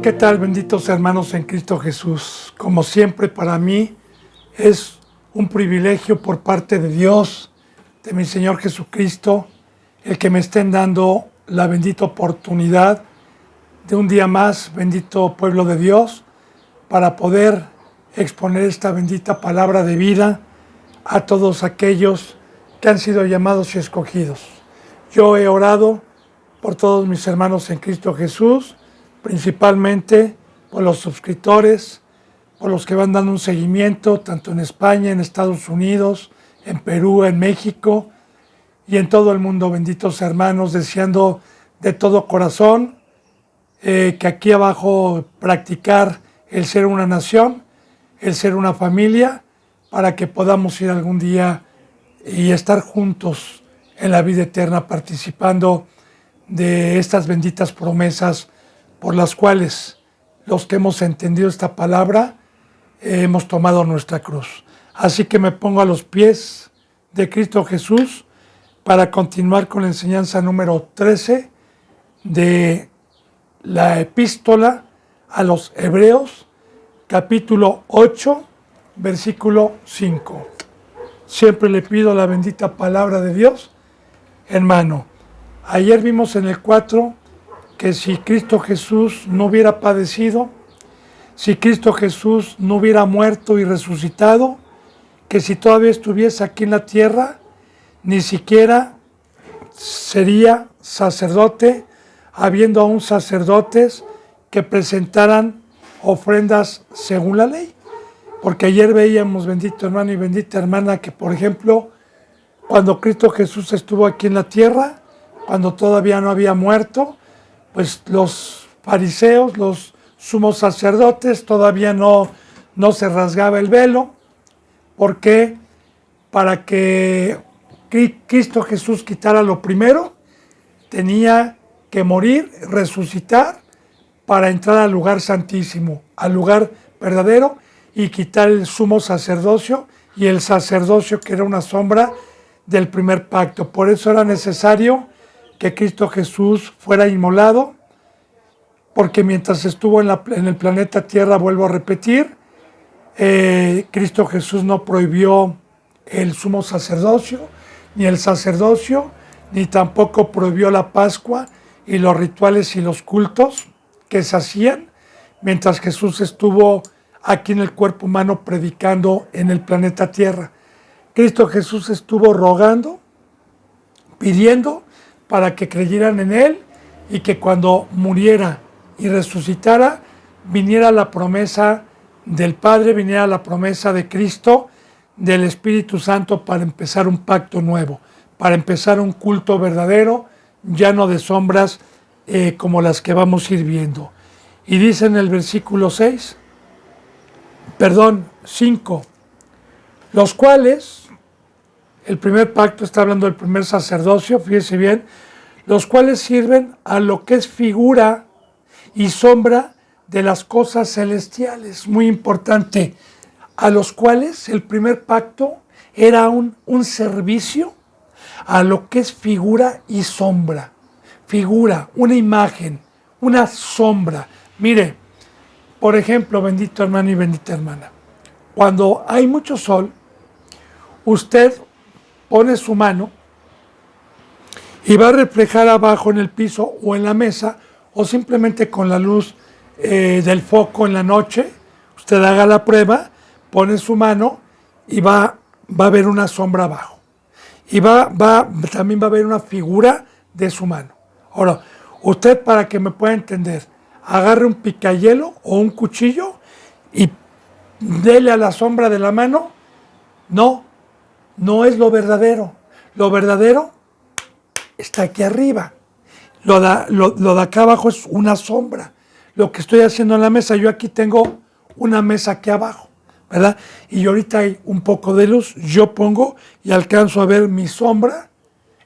¿Qué tal, benditos hermanos en Cristo Jesús? Como siempre, para mí es un privilegio por parte de Dios, de mi Señor Jesucristo, el que me estén dando la bendita oportunidad de un día más, bendito pueblo de Dios, para poder exponer esta bendita palabra de vida a todos aquellos que han sido llamados y escogidos. Yo he orado por todos mis hermanos en Cristo Jesús, principalmente por los suscriptores, por los que van dando un seguimiento, tanto en España, en Estados Unidos, en Perú, en México y en todo el mundo, benditos hermanos, deseando de todo corazón que aquí abajo practicar el ser una nación, el ser una familia, para que podamos ir algún día y estar juntos en la vida eterna, participando de estas benditas promesas por las cuales los que hemos entendido esta palabra hemos tomado nuestra cruz. Así que me pongo a los pies de Cristo Jesús para continuar con la enseñanza número 13 de la epístola a los Hebreos, capítulo 8, versículo 5. Siempre le pido la bendita palabra de Dios en mano. Ayer vimos en el 4 que si Cristo Jesús no hubiera padecido, si Cristo Jesús no hubiera muerto y resucitado, que si todavía estuviese aquí en la tierra, ni siquiera sería sacerdote, habiendo aún sacerdotes que presentaran ofrendas según la ley. Porque ayer veíamos, bendito hermano y bendita hermana, que por ejemplo, cuando Cristo Jesús estuvo aquí en la tierra, cuando todavía no había muerto, pues los fariseos, los sumos sacerdotes, todavía no se rasgaba el velo. ¿Por qué? Para que Cristo Jesús quitara lo primero, tenía que morir, resucitar, para entrar al lugar santísimo, al lugar verdadero, y quitar el sumo sacerdocio y el sacerdocio que era una sombra del primer pacto. Por eso era necesario que Cristo Jesús fuera inmolado, porque mientras estuvo en el planeta Tierra, vuelvo a repetir, Cristo Jesús no prohibió el sumo sacerdocio, ni el sacerdocio, ni tampoco prohibió la Pascua y los rituales y los cultos que se hacían mientras Jesús estuvo aquí en el cuerpo humano predicando en el planeta Tierra. Cristo Jesús estuvo rogando, pidiendo para que creyeran en Él y que cuando muriera y resucitara, viniera la promesa del Padre, viniera la promesa de Cristo, del Espíritu Santo, para empezar un pacto nuevo, para empezar un culto verdadero, llano de sombras como las que vamos a ir viendo. Y dice en el versículo 5, los cuales, el primer pacto está hablando del primer sacerdocio, fíjese bien, los cuales sirven a lo que es figura y sombra de las cosas celestiales. Muy importante, a los cuales el primer pacto era un servicio a lo que es figura y sombra. Figura, una imagen, una sombra. Mire, por ejemplo, bendito hermano y bendita hermana, cuando hay mucho sol, usted pone su mano y va a reflejar abajo en el piso o en la mesa, o simplemente con la luz del foco en la noche. Usted haga la prueba, pone su mano y va a haber una sombra abajo. Y también va a haber una figura de su mano. Ahora, usted, para que me pueda entender, agarre un picayelo o un cuchillo y dele a la sombra de la mano. No es lo verdadero. Lo verdadero está aquí arriba. Lo de acá abajo es una sombra. Lo que estoy haciendo en la mesa, yo aquí tengo una mesa aquí abajo, ¿verdad? Y ahorita hay un poco de luz, yo pongo y alcanzo a ver mi sombra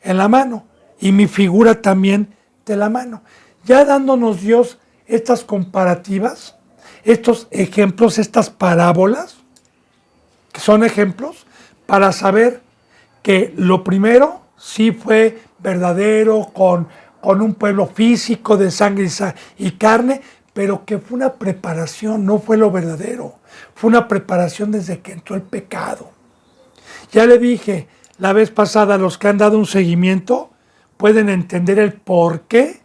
en la mano y mi figura también de la mano. Ya dándonos Dios estas comparativas, estos ejemplos, estas parábolas, que son ejemplos para saber que lo primero sí fue verdadero, con un pueblo físico de sangre y carne, pero que fue una preparación, no fue lo verdadero. Fue una preparación desde que entró el pecado. Ya le dije la vez pasada, los que han dado un seguimiento pueden entender el por qué.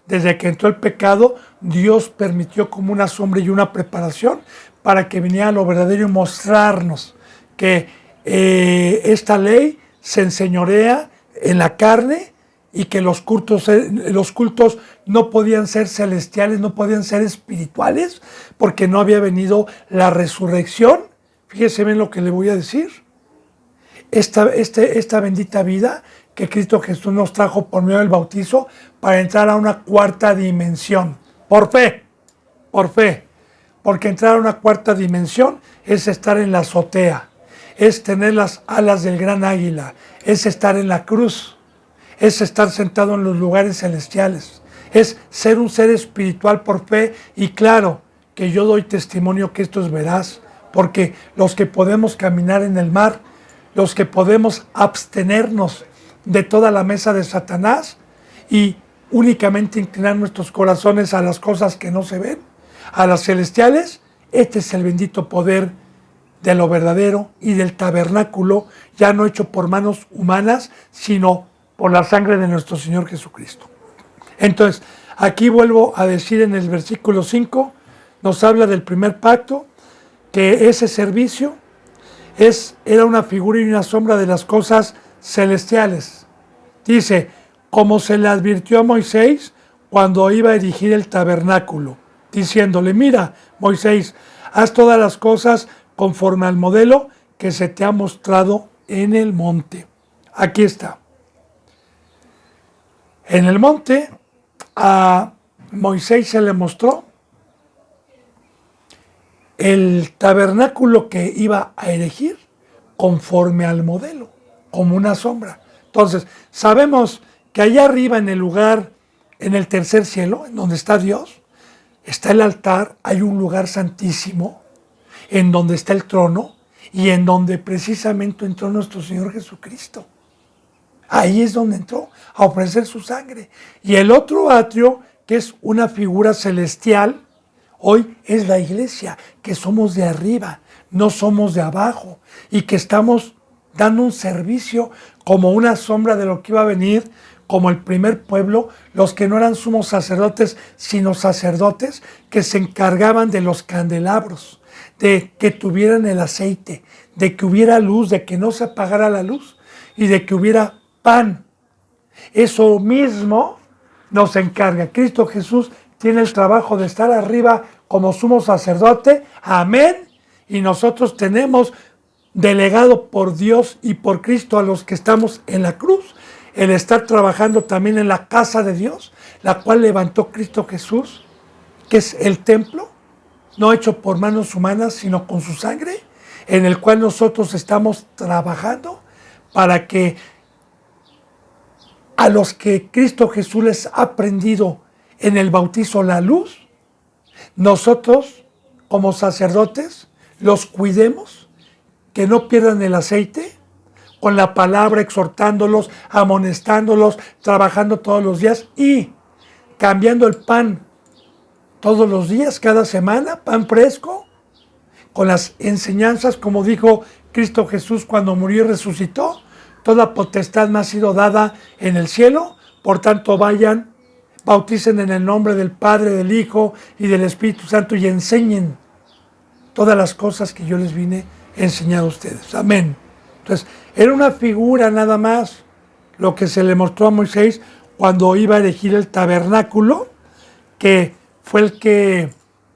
Desde que entró el pecado, Dios permitió como una sombra y una preparación para que viniera lo verdadero y mostrarnos que esta ley se enseñorea en la carne y que los cultos no podían ser celestiales, no podían ser espirituales, porque no había venido la resurrección. Fíjese bien lo que le voy a decir. Esta bendita vida que Cristo Jesús nos trajo por medio del bautizo para entrar a una cuarta dimensión. Por fe, porque entrar a una cuarta dimensión es estar en la azotea, es tener las alas del gran águila, es estar en la cruz, es estar sentado en los lugares celestiales, es ser un ser espiritual por fe. Y claro que yo doy testimonio que esto es veraz, porque los que podemos caminar en el mar, los que podemos abstenernos de toda la mesa de Satanás y únicamente inclinar nuestros corazones a las cosas que no se ven, a las celestiales, este es el bendito poder de lo verdadero y del tabernáculo, ya no hecho por manos humanas, sino por la sangre de nuestro Señor Jesucristo. Entonces, aquí vuelvo a decir en el versículo 5, nos habla del primer pacto, que ese servicio era una figura y una sombra de las cosas celestiales. Dice, como se le advirtió a Moisés cuando iba a erigir el tabernáculo, diciéndole, mira, Moisés, haz todas las cosas conforme al modelo que se te ha mostrado en el monte. Aquí está. En el monte a Moisés se le mostró el tabernáculo que iba a erigir conforme al modelo, como una sombra. Entonces, sabemos que allá arriba en el lugar, en el tercer cielo, en donde está Dios, está el altar, hay un lugar santísimo, en donde está el trono y en donde precisamente entró nuestro Señor Jesucristo. Ahí es donde entró a ofrecer su sangre. Y el otro atrio, que es una figura celestial, hoy es la iglesia, que somos de arriba, no somos de abajo, y que estamos dando un servicio como una sombra de lo que iba a venir, como el primer pueblo, los que no eran sumos sacerdotes, sino sacerdotes que se encargaban de los candelabros, de que tuvieran el aceite, de que hubiera luz, de que no se apagara la luz y de que hubiera pan. Eso mismo nos encarga. Cristo Jesús tiene el trabajo de estar arriba como sumo sacerdote. Amén. Y nosotros tenemos delegado por Dios y por Cristo a los que estamos en la cruz, el estar trabajando también en la casa de Dios, la cual levantó Cristo Jesús, que es el templo, no hecho por manos humanas, sino con su sangre, en el cual nosotros estamos trabajando para que a los que Cristo Jesús les ha prendido en el bautizo la luz, nosotros como sacerdotes los cuidemos, que no pierdan el aceite, con la palabra exhortándolos, amonestándolos, trabajando todos los días y cambiando el pan todos los días, cada semana, pan fresco, con las enseñanzas, como dijo Cristo Jesús cuando murió y resucitó. Toda potestad me ha sido dada en el cielo, por tanto vayan, bauticen en el nombre del Padre, del Hijo y del Espíritu Santo y enseñen todas las cosas que yo les vine a enseñar a ustedes. Amén. Entonces, era una figura nada más lo que se le mostró a Moisés cuando iba a erigir el tabernáculo, que fue el que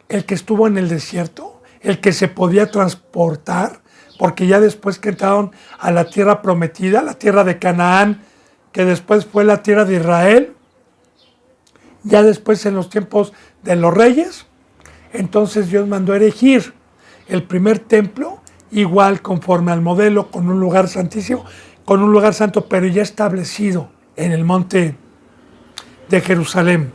estuvo en el desierto, el que se podía transportar, porque ya después que entraron a la tierra prometida, la tierra de Canaán, que después fue la tierra de Israel, ya después en los tiempos de los reyes, entonces Dios mandó erigir el primer templo, igual conforme al modelo, con un lugar santísimo, con un lugar santo, pero ya establecido en el monte de Jerusalén.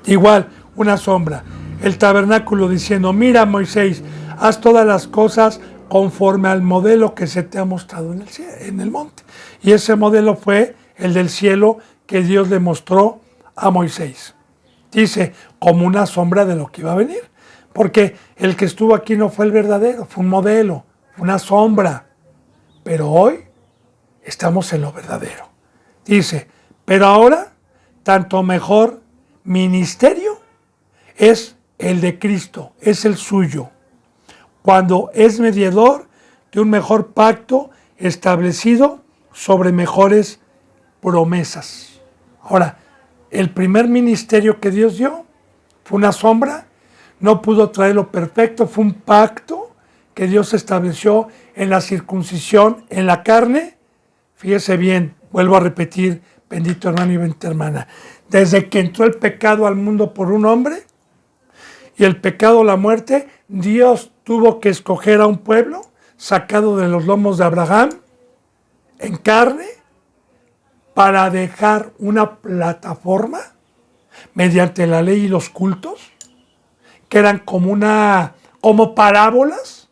Igual, una sombra. El tabernáculo diciendo, mira Moisés, haz todas las cosas conforme al modelo que se te ha mostrado en el monte. Y ese modelo fue el del cielo que Dios le mostró a Moisés. Dice, como una sombra de lo que iba a venir. Porque el que estuvo aquí no fue el verdadero, fue un modelo, fue una sombra. Pero hoy estamos en lo verdadero. Dice, pero ahora, tanto mejor ministerio es el de Cristo, es el suyo, cuando es mediador de un mejor pacto establecido sobre mejores promesas. Ahora, el primer ministerio que Dios dio fue una sombra, no pudo traerlo perfecto, fue un pacto que Dios estableció en la circuncisión, en la carne. Fíjese bien, vuelvo a repetir, bendito hermano y bendita hermana, desde que entró el pecado al mundo por un hombre y el pecado, la muerte, Dios tuvo que escoger a un pueblo sacado de los lomos de Abraham en carne para dejar una plataforma mediante la ley y los cultos que eran como parábolas,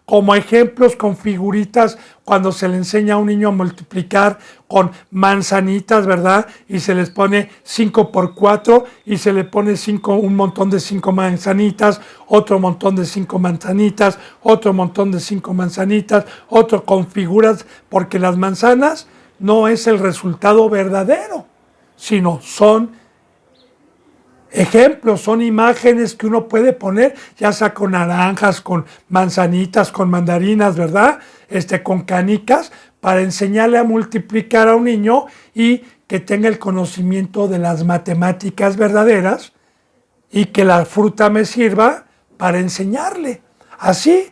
como ejemplos con figuritas cuando se le enseña a un niño a multiplicar con manzanitas, ¿verdad? Y se les pone 5 por 4 y se le pone un montón de 5 manzanitas, otro montón de 5 manzanitas, otro montón de 5 manzanitas, otro con figuras, porque las manzanas no es el resultado verdadero, sino son ejemplos, son imágenes que uno puede poner, ya sea con naranjas, con manzanitas, con mandarinas, ¿verdad? Con canicas, para enseñarle a multiplicar a un niño y que tenga el conocimiento de las matemáticas verdaderas y que la fruta me sirva para enseñarle. Así,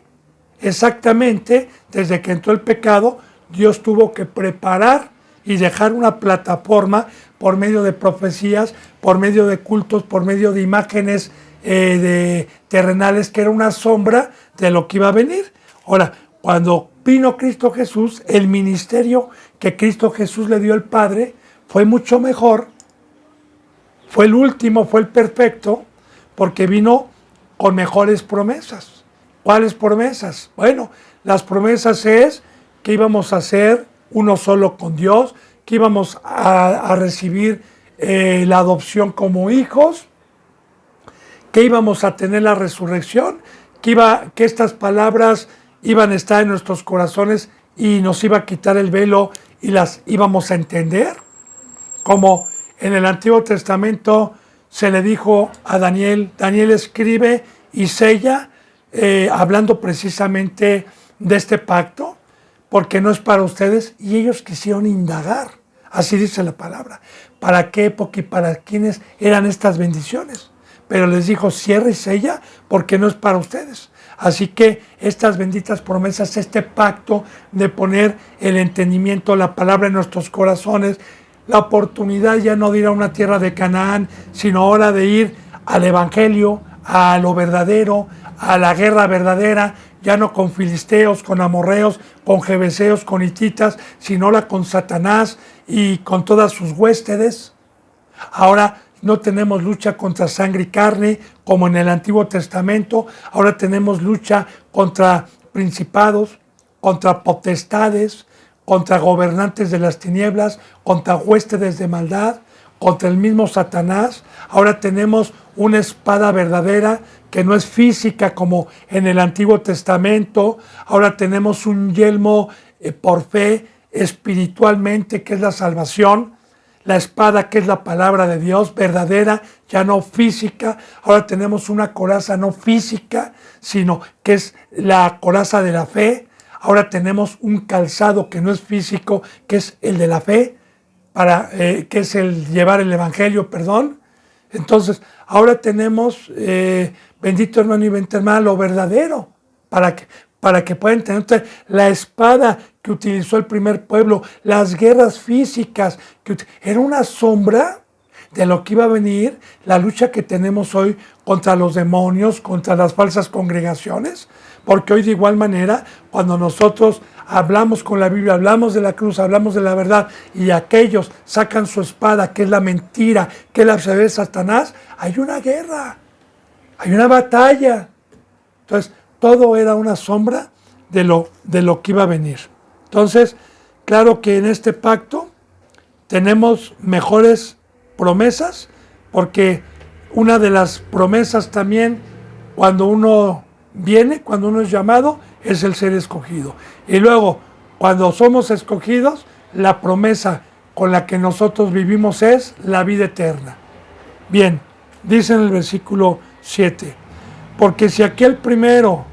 exactamente, desde que entró el pecado, Dios tuvo que preparar y dejar una plataforma por medio de profecías, por medio de cultos, por medio de imágenes terrenales, que era una sombra de lo que iba a venir. Ahora, cuando vino Cristo Jesús, el ministerio que Cristo Jesús le dio al Padre fue mucho mejor, fue el último, fue el perfecto, porque vino con mejores promesas. ¿Cuáles promesas? Bueno, las promesas es que íbamos a ser uno solo con Dios, que íbamos a recibir la adopción como hijos, que íbamos a tener la resurrección, que estas palabras iban a estar en nuestros corazones y nos iba a quitar el velo y las íbamos a entender. Como en el Antiguo Testamento se le dijo a Daniel, Daniel escribe y sella, hablando precisamente de este pacto, porque no es para ustedes, y ellos quisieron indagar, así dice la palabra, ¿para qué época y para quiénes eran estas bendiciones? Pero les dijo, cierra y sella, porque no es para ustedes. Así que estas benditas promesas, este pacto de poner el entendimiento, la palabra en nuestros corazones, la oportunidad ya no de ir a una tierra de Canaán, sino ahora de ir al Evangelio, a lo verdadero, a la guerra verdadera, ya no con filisteos, con amorreos, con jebeseos, con hititas, sino ahora con Satanás y con todas sus huéspedes. Ahora no tenemos lucha contra sangre y carne, como en el Antiguo Testamento. Ahora tenemos lucha contra principados, contra potestades, contra gobernantes de las tinieblas, contra huéspedes de maldad, contra el mismo Satanás. Ahora tenemos una espada verdadera que no es física como en el Antiguo Testamento. Ahora tenemos un yelmo por fe espiritualmente, que es la salvación. La espada, que es la palabra de Dios, verdadera, ya no física. Ahora tenemos una coraza no física, sino que es la coraza de la fe. Ahora tenemos un calzado que no es físico, que es el de la fe, que es el llevar el evangelio, perdón. Entonces, ahora tenemos, bendito hermano y bendita hermana, lo verdadero, para que puedan tener la espada que utilizó el primer pueblo, las guerras físicas, era una sombra de lo que iba a venir, la lucha que tenemos hoy contra los demonios, contra las falsas congregaciones, porque hoy de igual manera, cuando nosotros hablamos con la Biblia, hablamos de la cruz, hablamos de la verdad, y aquellos sacan su espada, que es la mentira, que es la obsedad de Satanás, hay una guerra, hay una batalla. Entonces, todo era una sombra de lo que iba a venir. Entonces, claro que en este pacto tenemos mejores promesas, porque una de las promesas también cuando uno viene, cuando uno es llamado, es el ser escogido. Y luego, cuando somos escogidos, la promesa con la que nosotros vivimos es la vida eterna. Bien, dice en el versículo 7, porque si aquel primero,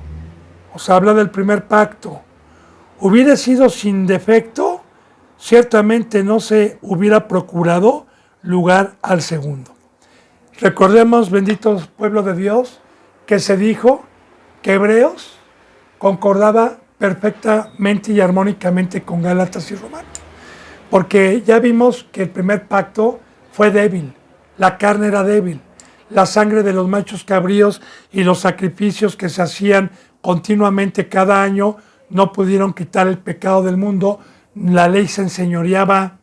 os habla del primer pacto, hubiera sido sin defecto, ciertamente no se hubiera procurado lugar al segundo. Recordemos, benditos pueblo de Dios, que se dijo que Hebreos concordaba perfectamente y armónicamente con Gálatas y Romanos, porque ya vimos que el primer pacto fue débil, la carne era débil, la sangre de los machos cabríos y los sacrificios que se hacían continuamente cada año no pudieron quitar el pecado del mundo, la ley se enseñoreaba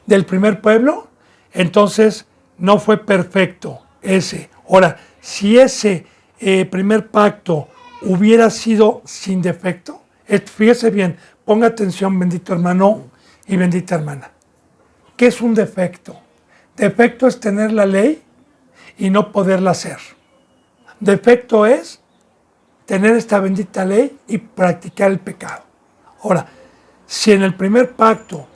del primer pueblo, entonces no fue perfecto ese. Ahora, si ese primer pacto hubiera sido sin defecto, fíjese bien, ponga atención, bendito hermano y bendita hermana. ¿Qué es un defecto? Defecto es tener la ley y no poderla hacer. Defecto es tener esta bendita ley y practicar el pecado. Ahora, si en el primer pacto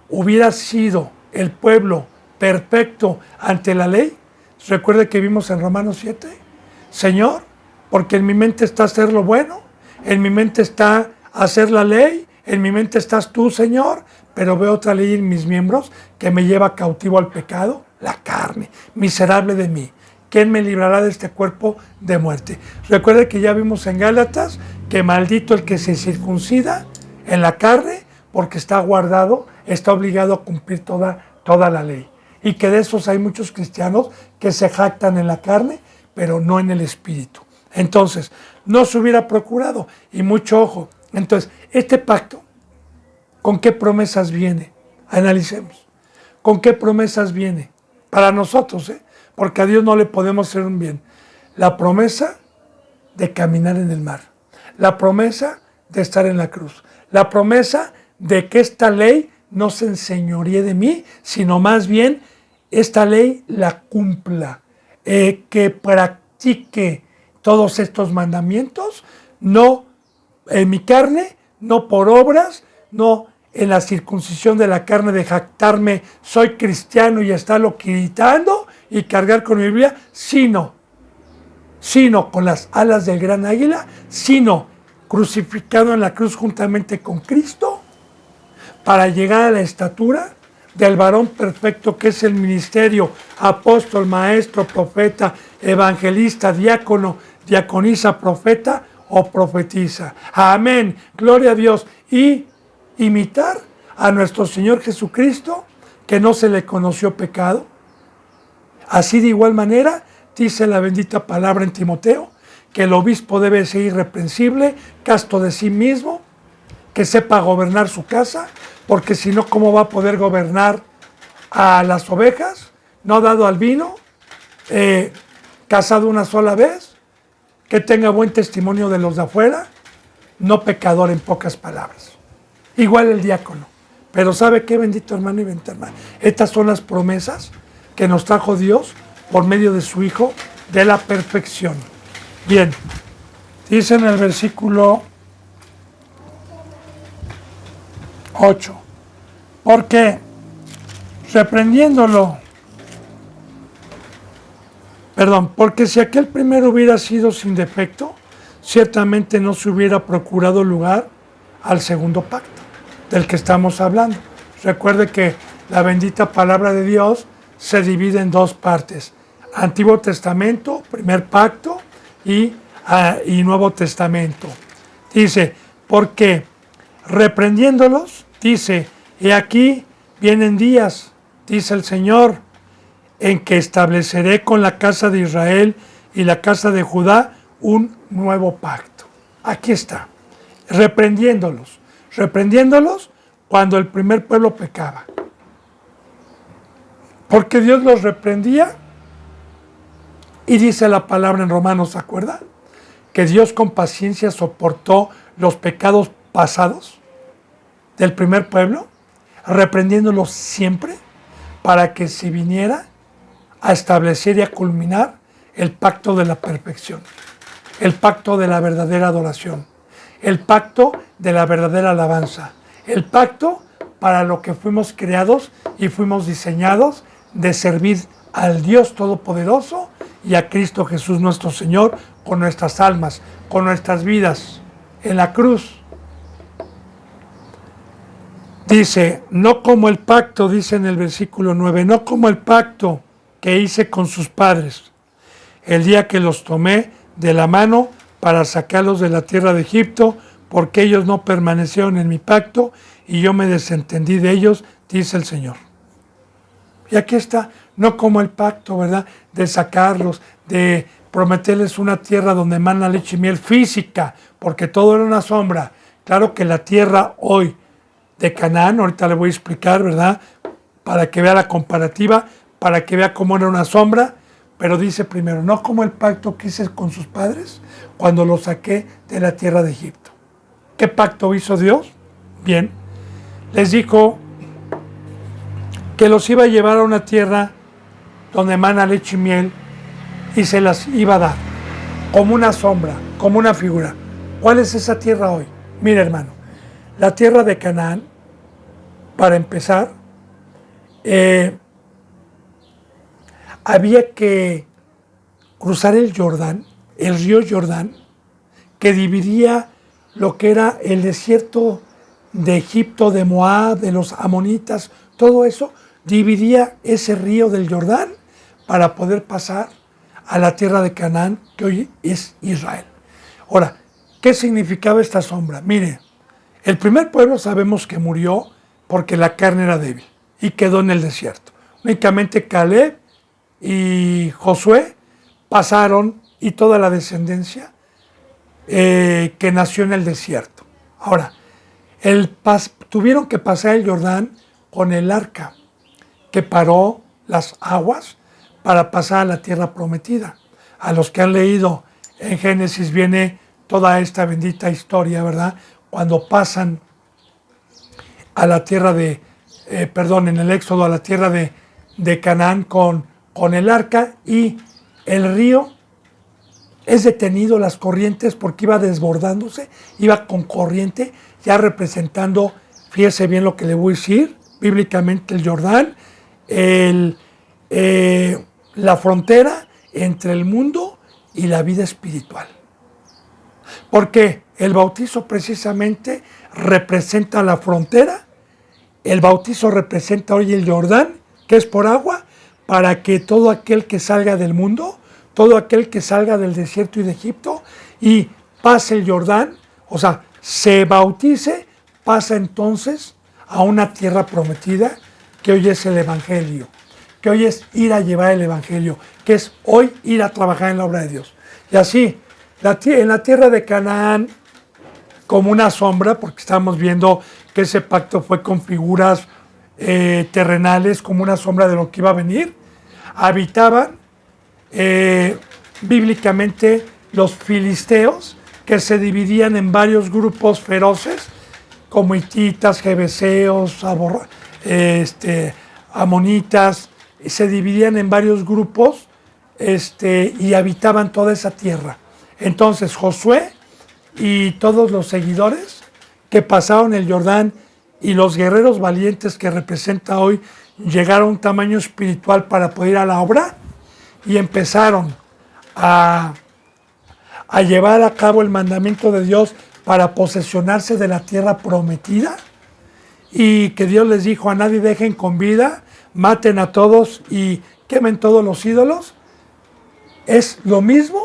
hubiera sido el pueblo perfecto ante la ley, recuerde que vimos en Romanos 7, Señor, porque en mi mente está hacer lo bueno, en mi mente está hacer la ley, en mi mente estás tú, Señor, pero veo otra ley en mis miembros que me lleva cautivo al pecado, la carne, miserable de mí. ¿Quién me librará de este cuerpo de muerte? Recuerde que ya vimos en Gálatas que maldito el que se circuncida en la carne, porque está guardado, está obligado a cumplir toda la ley. Y que de esos hay muchos cristianos que se jactan en la carne, pero no en el espíritu. Entonces, no se hubiera procurado, y mucho ojo. Entonces, este pacto, ¿con qué promesas viene? Analicemos. ¿Con qué promesas viene? Para nosotros, porque a Dios no le podemos hacer un bien. La promesa de caminar en el mar. La promesa de estar en la cruz. La promesa de que esta ley no se enseñoree de mí, sino más bien esta ley la cumpla, que practique todos estos mandamientos, no en mi carne, no por obras, no en la circuncisión de la carne de jactarme, soy cristiano y estarlo gritando y cargar con mi Biblia, sino con las alas del gran águila, sino crucificado en la cruz juntamente con Cristo, para llegar a la estatura del varón perfecto que es el ministerio, apóstol, maestro, profeta, evangelista, diácono, diaconisa, profeta o profetiza. Amén, gloria a Dios. Y imitar a nuestro Señor Jesucristo, que no se le conoció pecado. Así de igual manera, dice la bendita palabra en Timoteo, que el obispo debe ser irreprensible, casto de sí mismo, que sepa gobernar su casa, porque si no, ¿cómo va a poder gobernar a las ovejas? No dado al vino, casado una sola vez, que tenga buen testimonio de los de afuera, no pecador en pocas palabras. Igual el diácono. Pero ¿sabe qué, bendito hermano y bendita hermana? Estas son las promesas que nos trajo Dios por medio de su Hijo de la perfección. Bien, dice en el versículo 8, porque porque si aquel primero hubiera sido sin defecto, ciertamente no se hubiera procurado lugar al segundo pacto, del que estamos hablando. Recuerde que la bendita palabra de Dios se divide en dos partes: Antiguo Testamento, primer pacto, y Nuevo Testamento. Dice, porque reprendiéndolos, dice, he aquí vienen días, dice el Señor, en que estableceré con la casa de Israel y la casa de Judá un nuevo pacto. Aquí está, reprendiéndolos cuando el primer pueblo pecaba. Porque Dios los reprendía, y dice la palabra en Romanos, ¿se acuerdan? Que Dios con paciencia soportó los pecados pasados del primer pueblo, reprendiéndolos siempre, para que se viniera a establecer y a culminar el pacto de la perfección, el pacto de la verdadera adoración, el pacto de la verdadera alabanza, el pacto para lo que fuimos creados y fuimos diseñados de servir al Dios Todopoderoso y a Cristo Jesús nuestro Señor con nuestras almas, con nuestras vidas en la cruz. Dice, no como el pacto, dice en el versículo 9, no como el pacto que hice con sus padres, el día que los tomé de la mano para sacarlos de la tierra de Egipto, porque ellos no permanecieron en mi pacto y yo me desentendí de ellos, dice el Señor. Y aquí está, no como el pacto, ¿verdad?, de sacarlos, de prometerles una tierra donde emana leche y miel física, porque todo era una sombra. Claro que la tierra hoy de Canaán, ahorita le voy a explicar, ¿verdad?, para que vea la comparativa, para que vea cómo era una sombra, pero dice primero, no como el pacto que hice con sus padres cuando los saqué de la tierra de Egipto. ¿Qué pacto hizo Dios? Bien, les dijo que los iba a llevar a una tierra donde emana leche y miel y se las iba a dar como una sombra, como una figura. ¿Cuál es esa tierra hoy? Mira, hermano, la tierra de Canaán, para empezar, había que cruzar el Jordán, el río Jordán, que dividía lo que era el desierto de Egipto, de Moab, de los amonitas, todo eso dividía ese río del Jordán para poder pasar a la tierra de Canaán, que hoy es Israel. Ahora, ¿qué significaba esta sombra? Mire, el primer pueblo sabemos que murió porque la carne era débil y quedó en el desierto. Únicamente Caleb y Josué pasaron y toda la descendencia que nació en el desierto. Ahora, tuvieron que pasar el Jordán con el arca que paró las aguas para pasar a la tierra prometida. A los que han leído en Génesis viene toda esta bendita historia, ¿verdad? Cuando pasan a la tierra en el Éxodo a la tierra de Canaán con el arca, y el río es detenido, las corrientes, porque iba desbordándose, iba con corriente, ya representando, fíjese bien lo que le voy a decir, bíblicamente el Jordán, la frontera entre el mundo y la vida espiritual. Porque el bautizo precisamente representa la frontera, el bautizo representa hoy el Jordán, que es por agua, para que todo aquel que salga del mundo, todo aquel que salga del desierto y de Egipto y pase el Jordán, o sea, se bautice, pasa entonces a una tierra prometida, que hoy es el Evangelio, que hoy es ir a llevar el Evangelio, que es hoy ir a trabajar en la obra de Dios. Y así, en la tierra de Canaán, como una sombra, porque estamos viendo que ese pacto fue con figuras terrenales, como una sombra de lo que iba a venir, habitaban bíblicamente los filisteos, que se dividían en varios grupos feroces, como hititas, jebeseos, amonitas, se dividían en varios grupos y habitaban toda esa tierra. Entonces Josué y todos los seguidores que pasaron el Jordán y los guerreros valientes que representa hoy llegaron a un tamaño espiritual para poder ir a la obra y empezaron a llevar a cabo el mandamiento de Dios para posesionarse de la tierra prometida, y que Dios les dijo: a nadie dejen con vida, maten a todos y quemen todos los ídolos. Es lo mismo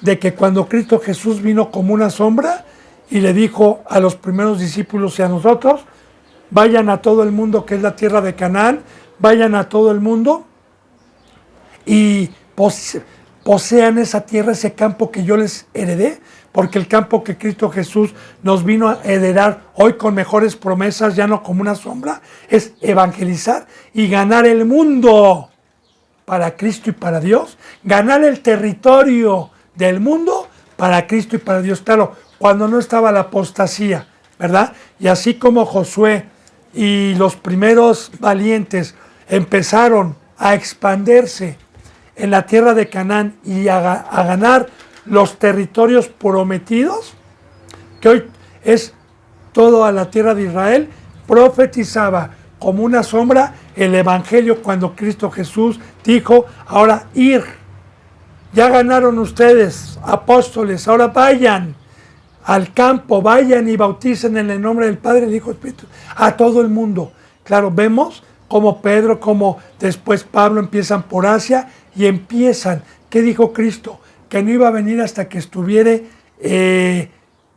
de que cuando Cristo Jesús vino como una sombra y le dijo a los primeros discípulos y a nosotros: vayan a todo el mundo, que es la tierra de Canaán, vayan a todo el mundo y posean esa tierra, ese campo que yo les heredé, porque el campo que Cristo Jesús nos vino a heredar hoy con mejores promesas, ya no como una sombra, es evangelizar y ganar el mundo para Cristo y para Dios, ganar el territorio del mundo para Cristo y para Dios. Claro, cuando no estaba la apostasía, ¿verdad? Y así como Josué y los primeros valientes empezaron a expandirse en la tierra de Canaán y a ganar los territorios prometidos, que hoy es toda la tierra de Israel, profetizaba como una sombra el Evangelio cuando Cristo Jesús dijo, ahora ir, ya ganaron ustedes, apóstoles, ahora vayan al campo, vayan y bauticen en el nombre del Padre, del Hijo y del Espíritu, a todo el mundo. Claro, vemos como Pedro, como después Pablo empiezan por Asia y empiezan, ¿qué dijo Cristo? Que no iba a venir hasta que estuviera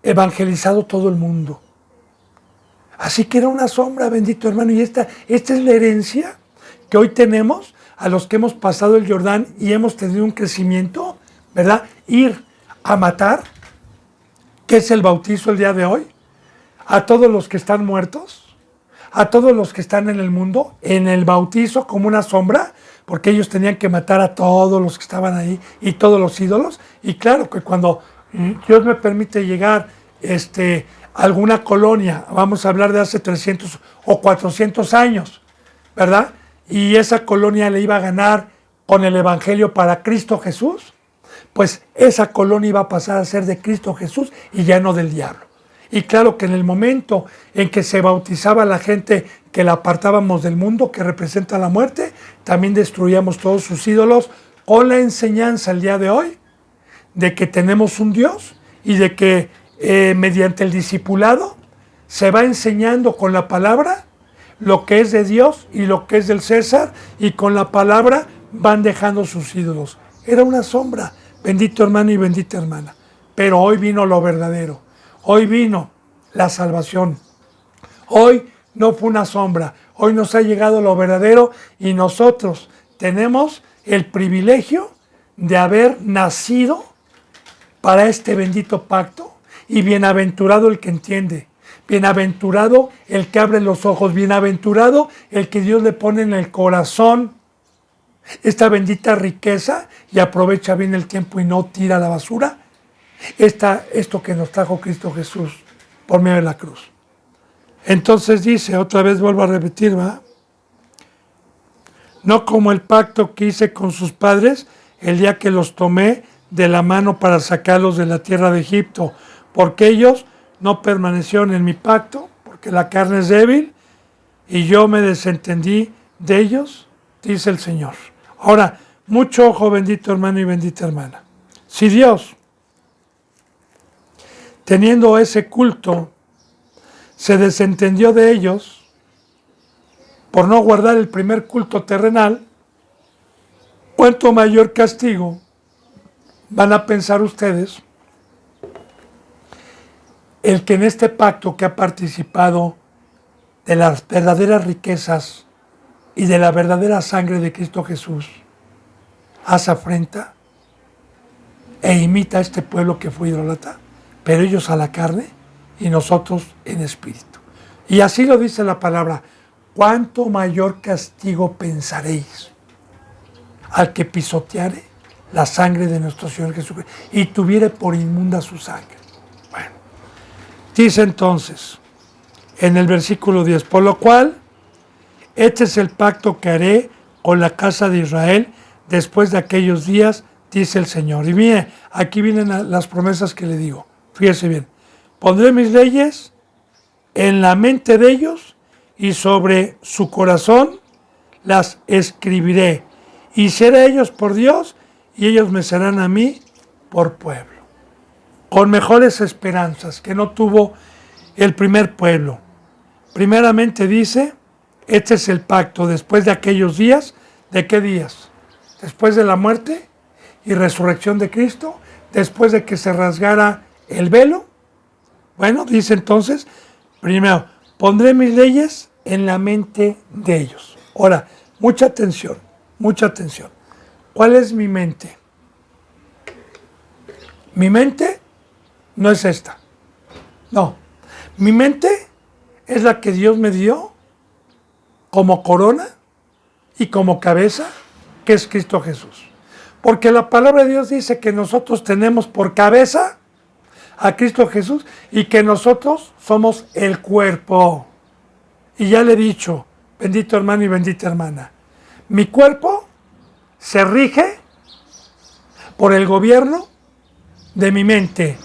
evangelizado todo el mundo. Así que era una sombra, bendito hermano, y esta es la herencia que hoy tenemos a los que hemos pasado el Jordán y hemos tenido un crecimiento, ¿verdad? Ir a matar, que es el bautizo el día de hoy, a todos los que están muertos, a todos los que están en el mundo, en el bautizo como una sombra, porque ellos tenían que matar a todos los que estaban ahí y todos los ídolos. Y claro que cuando Dios me permite llegar a alguna colonia, vamos a hablar de hace 300 o 400 años, ¿verdad? Y esa colonia le iba a ganar con el Evangelio para Cristo Jesús, pues esa colonia iba a pasar a ser de Cristo Jesús y ya no del diablo. Y claro que en el momento en que se bautizaba la gente que la apartábamos del mundo, que representa la muerte, también destruíamos todos sus ídolos con la enseñanza el día de hoy de que tenemos un Dios y de que mediante el discipulado se va enseñando con la palabra lo que es de Dios y lo que es del César, y con la palabra van dejando sus ídolos. Era una sombra, bendito hermano y bendita hermana, pero hoy vino lo verdadero. Hoy vino la salvación. Hoy no fue una sombra. Hoy nos ha llegado lo verdadero y nosotros tenemos el privilegio de haber nacido para este bendito pacto. Y bienaventurado el que entiende. Bienaventurado el que abre los ojos. Bienaventurado el que Dios le pone en el corazón esta bendita riqueza y aprovecha bien el tiempo y no tira a la basura. Esto que nos trajo Cristo Jesús por medio de la cruz. Entonces dice, otra vez vuelvo a repetir, ¿va? No como el pacto que hice con sus padres el día que los tomé de la mano para sacarlos de la tierra de Egipto, porque ellos no permanecieron en mi pacto, porque la carne es débil y yo me desentendí de ellos, dice el Señor. Ahora, mucho ojo, bendito hermano y bendita hermana. Si Dios, teniendo ese culto, se desentendió de ellos por no guardar el primer culto terrenal, ¿cuánto mayor castigo van a pensar ustedes el que en este pacto que ha participado de las verdaderas riquezas y de la verdadera sangre de Cristo Jesús hace afrenta e imita a este pueblo que fue idólatra, pero ellos a la carne y nosotros en espíritu? Y así lo dice la palabra: ¿cuánto mayor castigo pensaréis al que pisoteare la sangre de nuestro Señor Jesucristo y tuviere por inmunda su sangre? Bueno, dice entonces en el versículo 10, por lo cual, este es el pacto que haré con la casa de Israel después de aquellos días, dice el Señor. Y mire, aquí vienen las promesas que le digo. Fíjese bien. Pondré mis leyes en la mente de ellos y sobre su corazón las escribiré. Y seré ellos por Dios y ellos me serán a mí por pueblo. Con mejores esperanzas que no tuvo el primer pueblo. Primeramente dice, este es el pacto después de aquellos días. ¿De qué días? Después de la muerte y resurrección de Cristo, después de que se rasgara el velo. Bueno, dice entonces, primero, pondré mis leyes en la mente de ellos. Ahora, mucha atención, mucha atención. ¿Cuál es mi mente? Mi mente no es esta. No, mi mente es la que Dios me dio como corona y como cabeza, que es Cristo Jesús. Porque la palabra de Dios dice que nosotros tenemos por cabeza a Cristo Jesús y que nosotros somos el cuerpo. Y ya le he dicho, bendito hermano y bendita hermana, mi cuerpo se rige por el gobierno de mi mente,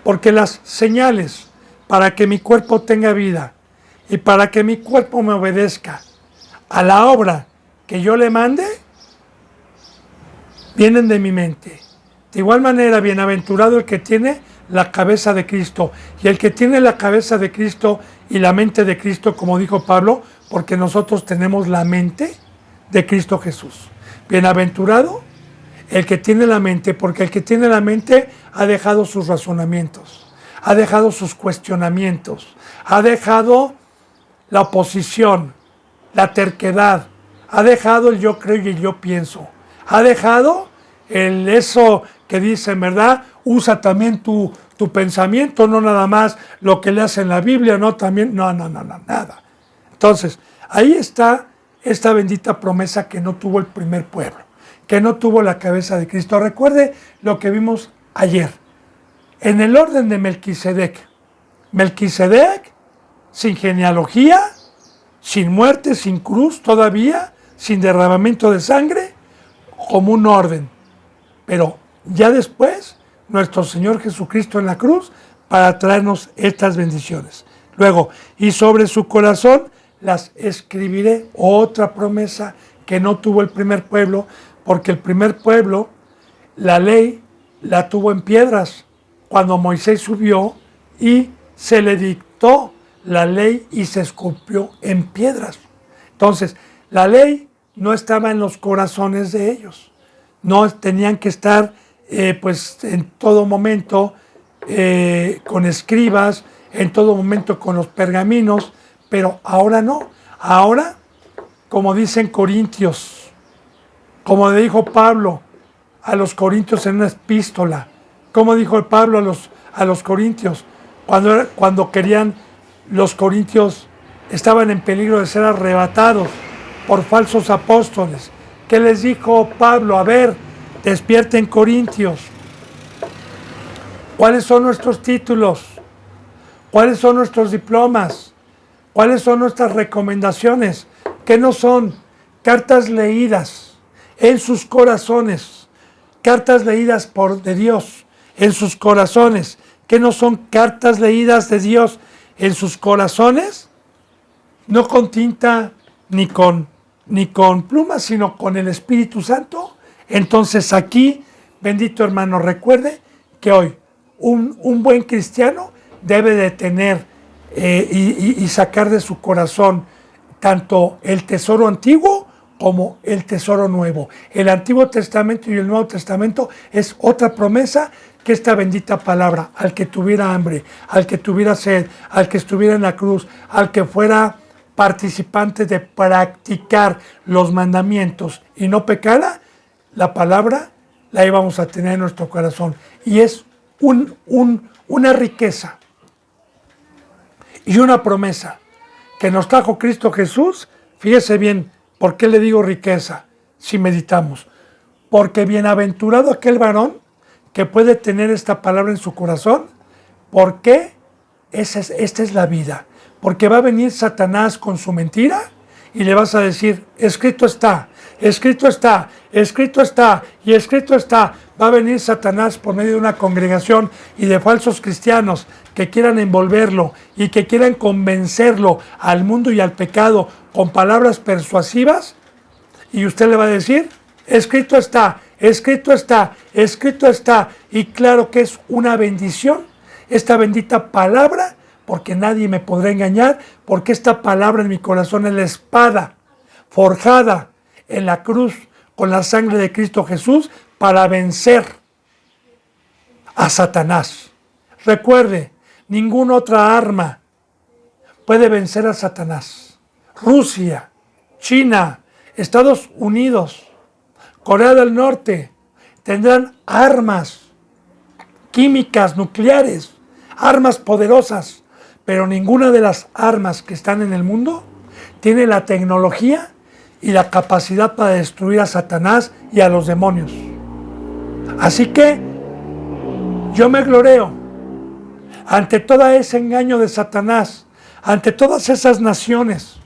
porque las señales para que mi cuerpo tenga vida y para que mi cuerpo me obedezca a la obra que yo le mande, vienen de mi mente. De igual manera, bienaventurado el que tiene la cabeza de Cristo. Y el que tiene la cabeza de Cristo y la mente de Cristo, como dijo Pablo, porque nosotros tenemos la mente de Cristo Jesús. Bienaventurado el que tiene la mente, porque el que tiene la mente ha dejado sus razonamientos, ha dejado sus cuestionamientos, ha dejado la oposición, la terquedad, ha dejado el yo creo y el yo pienso, ha dejado eso que dicen, ¿verdad? Usa también tu pensamiento, no nada más lo que leas en la Biblia, no también, no, nada. Entonces, ahí está esta bendita promesa que no tuvo el primer pueblo, que no tuvo la cabeza de Cristo. Recuerde lo que vimos ayer, en el orden de Melquisedec. Melquisedec, sin genealogía, sin muerte, sin cruz todavía, sin derramamiento de sangre, como un orden. Pero ya después, nuestro Señor Jesucristo en la cruz para traernos estas bendiciones. Luego, y sobre su corazón las escribiré, otra promesa que no tuvo el primer pueblo, porque el primer pueblo, la ley la tuvo en piedras, cuando Moisés subió y se le dictó la ley y se esculpió en piedras. Entonces, la ley no estaba en los corazones de ellos. No tenían que estar pues en todo momento con escribas, en todo momento con los pergaminos, pero ahora no. Ahora, como dicen Corintios, como le dijo Pablo a los Corintios en una epístola, como dijo Pablo a los Corintios, cuando querían, los Corintios estaban en peligro de ser arrebatados por falsos apóstoles. ¿Qué les dijo Pablo? A ver, despierten Corintios. ¿Cuáles son nuestros títulos? ¿Cuáles son nuestros diplomas? ¿Cuáles son nuestras recomendaciones? ¿Qué no son? Cartas leídas en sus corazones. Cartas leídas de Dios en sus corazones. ¿Qué no son cartas leídas de Dios en sus corazones? No con tinta ni con plumas, sino con el Espíritu Santo. Entonces aquí, bendito hermano, recuerde que hoy un buen cristiano debe de tener y sacar de su corazón tanto el tesoro antiguo como el tesoro nuevo. El Antiguo Testamento y el Nuevo Testamento es otra promesa que esta bendita palabra, al que tuviera hambre, al que tuviera sed, al que estuviera en la cruz, al que fuera participante de practicar los mandamientos y no pecara, la palabra la íbamos a tener en nuestro corazón. Y es una riqueza y una promesa que nos trajo Cristo Jesús. Fíjese bien, ¿por qué le digo riqueza? Si meditamos. Porque bienaventurado aquel varón que puede tener esta palabra en su corazón. ¿Por qué? Esta es la vida. Porque va a venir Satanás con su mentira y le vas a decir, escrito está, escrito está, escrito está y escrito está. Va a venir Satanás por medio de una congregación y de falsos cristianos que quieran envolverlo y que quieran convencerlo al mundo y al pecado con palabras persuasivas, y usted le va a decir, escrito está, escrito está, escrito está. Y claro que es una bendición esta bendita palabra, porque nadie me podrá engañar, porque esta palabra en mi corazón es la espada forjada en la cruz con la sangre de Cristo Jesús para vencer a Satanás. Recuerde, ninguna otra arma puede vencer a Satanás. Rusia, China, Estados Unidos, Corea del Norte tendrán armas químicas, nucleares, armas poderosas, pero ninguna de las armas que están en el mundo tiene la tecnología y la capacidad para destruir a Satanás y a los demonios. Así que yo me gloreo ante todo ese engaño de Satanás, ante todas esas naciones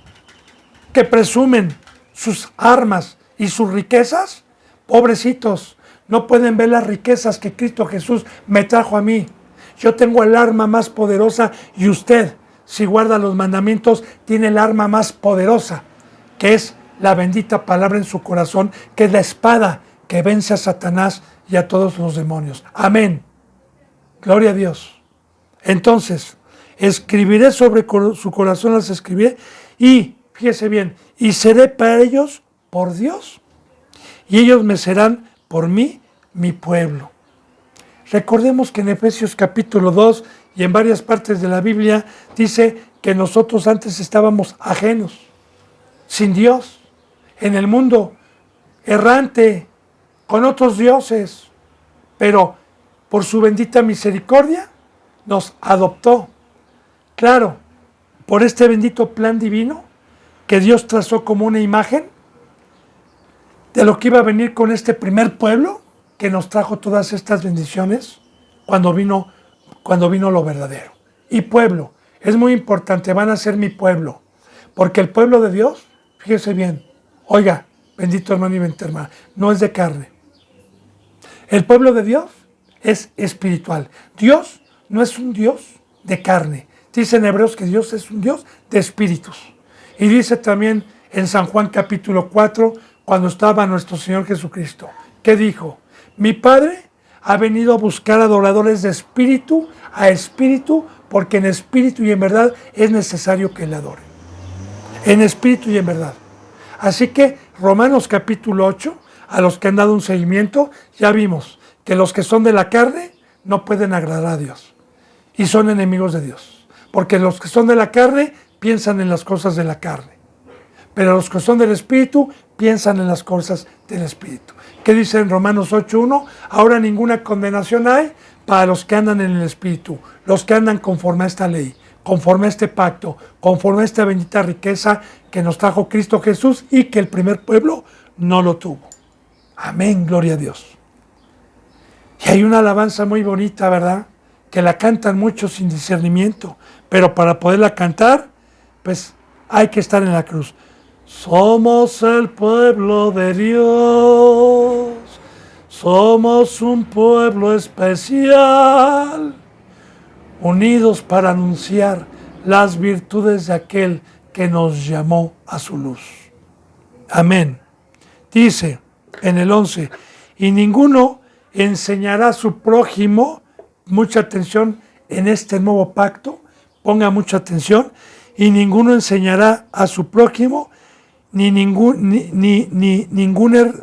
que presumen sus armas y sus riquezas. Pobrecitos, no pueden ver las riquezas que Cristo Jesús me trajo a mí. Yo tengo el arma más poderosa y usted, si guarda los mandamientos, tiene el arma más poderosa, que es la bendita palabra en su corazón, que es la espada que vence a Satanás y a todos los demonios. Amén. Gloria a Dios. Entonces, escribiré sobre su corazón, las escribiré, y, fíjese bien, y seré para ellos por Dios, y ellos me serán por mí, mi pueblo. Recordemos que en Efesios capítulo 2 y en varias partes de la Biblia dice que nosotros antes estábamos ajenos, sin Dios, en el mundo, errante, con otros dioses, pero por su bendita misericordia nos adoptó. Claro, por este bendito plan divino que Dios trazó como una imagen de lo que iba a venir con este primer pueblo que nos trajo todas estas bendiciones cuando vino lo verdadero. Y pueblo, es muy importante, van a ser mi pueblo, porque el pueblo de Dios, fíjese bien, oiga, bendito hermano y bendita hermana, no es de carne. El pueblo de Dios es espiritual. Dios no es un Dios de carne. Dice en Hebreos que Dios es un Dios de espíritus. Y dice también en San Juan capítulo 4, cuando estaba nuestro Señor Jesucristo, ¿qué dijo? Mi Padre ha venido a buscar adoradores de espíritu a espíritu, porque en espíritu y en verdad es necesario que le adoren. En espíritu y en verdad. Así que Romanos capítulo 8, a los que han dado un seguimiento, ya vimos que los que son de la carne no pueden agradar a Dios y son enemigos de Dios, porque los que son de la carne piensan en las cosas de la carne, pero los que son del Espíritu piensan en las cosas del Espíritu. ¿Qué dice en Romanos 8.1? Ahora ninguna condenación hay para los que andan en el Espíritu, los que andan conforme a esta ley, conforme a este pacto, conforme a esta bendita riqueza que nos trajo Cristo Jesús y que el primer pueblo no lo tuvo. Amén, gloria a Dios. Y hay una alabanza muy bonita, ¿verdad? Que la cantan muchos sin discernimiento, pero para poderla cantar, pues hay que estar en la cruz. Somos el pueblo de Dios, somos un pueblo especial, unidos para anunciar las virtudes de aquel que nos llamó a su luz. Amén. Dice en el 11, y ninguno enseñará a su prójimo, mucha atención en este nuevo pacto, ponga mucha atención, y ninguno enseñará a su prójimo, ni ninguno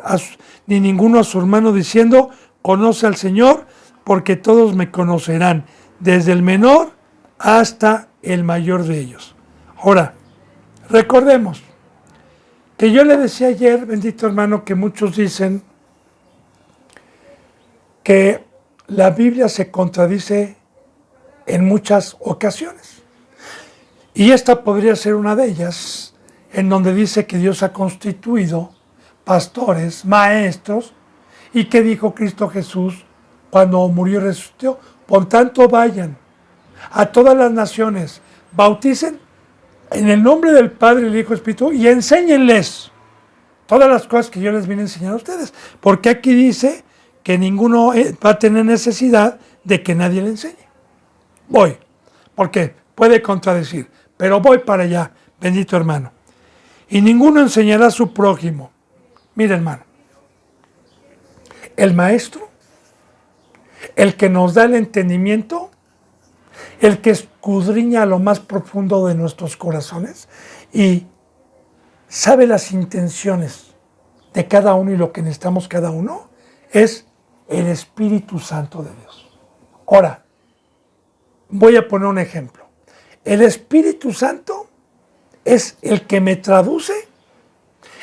a su hermano diciendo, conoce al Señor, porque todos me conocerán, desde el menor hasta el mayor de ellos. Ahora, recordemos que yo le decía ayer, bendito hermano, que muchos dicen que la Biblia se contradice en muchas ocasiones. Y esta podría ser una de ellas, en donde dice que Dios ha constituido pastores, maestros, y que dijo Cristo Jesús cuando murió y resucitó, por tanto vayan a todas las naciones, bauticen en el nombre del Padre, el Hijo y el Espíritu, y enséñenles todas las cosas que yo les vine a enseñar a ustedes. Porque aquí dice que ninguno va a tener necesidad de que nadie le enseñe. Voy, porque puede contradecir, pero voy para allá, bendito hermano. Y ninguno enseñará a su prójimo. Mira, hermano, el maestro, el que nos da el entendimiento, el que escudriña lo más profundo de nuestros corazones y sabe las intenciones de cada uno y lo que necesitamos cada uno, es el Espíritu Santo de Dios. Ahora, voy a poner un ejemplo. El Espíritu Santo es el que me traduce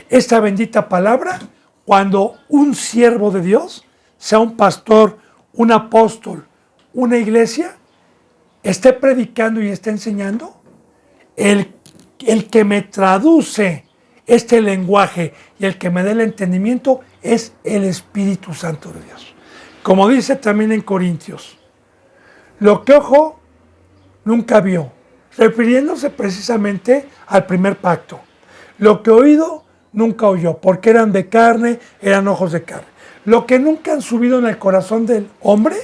esta bendita palabra cuando un siervo de Dios, sea un pastor, un apóstol, una iglesia, esté predicando y esté enseñando, el que me traduce este lenguaje y el que me dé el entendimiento es el Espíritu Santo de Dios. Como dice también en Corintios, lo que ojo nunca vio, refiriéndose precisamente al primer pacto. Lo que oído nunca oyó, porque eran de carne, eran ojos de carne. Lo que nunca han subido en el corazón del hombre,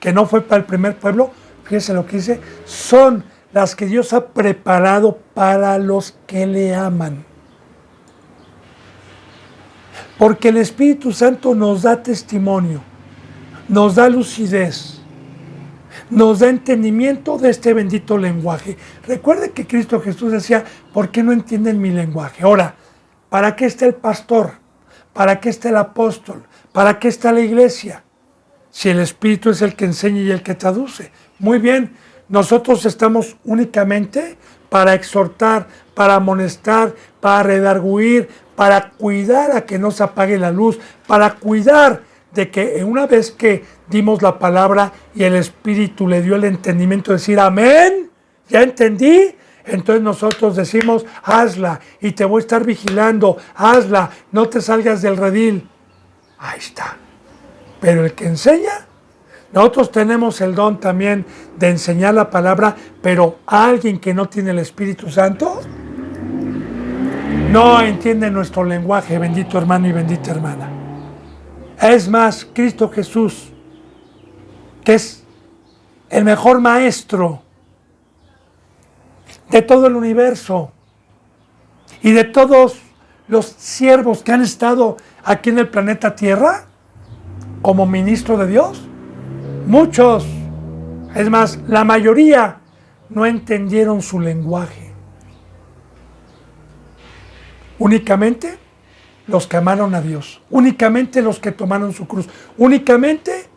que no fue para el primer pueblo, fíjese lo que dice, son las que Dios ha preparado para los que le aman. Porque el Espíritu Santo nos da testimonio, nos da lucidez, nos da entendimiento de este bendito lenguaje. Recuerde que Cristo Jesús decía, ¿por qué no entienden mi lenguaje? Ahora, ¿para qué está el pastor? ¿Para qué está el apóstol? ¿Para qué está la iglesia? Si el Espíritu es el que enseña y el que traduce. Muy bien, nosotros estamos únicamente para exhortar, para amonestar, para redarguir, para cuidar a que no se apague la luz, para cuidar de que una vez que dimos la palabra y el Espíritu le dio el entendimiento de decir amén, ya entendí, entonces nosotros decimos hazla y te voy a estar vigilando, hazla, no te salgas del redil. Ahí está. Pero el que enseña, nosotros tenemos el don también de enseñar la palabra, pero a alguien que no tiene el Espíritu Santo no entiende nuestro lenguaje, bendito hermano y bendita hermana. Es más, Cristo Jesús, que es el mejor maestro de todo el universo y de todos los siervos que han estado aquí en el planeta Tierra como ministro de Dios, muchos, es más, la mayoría no entendieron su lenguaje. Únicamente los que amaron a Dios, únicamente los que tomaron su cruz, únicamente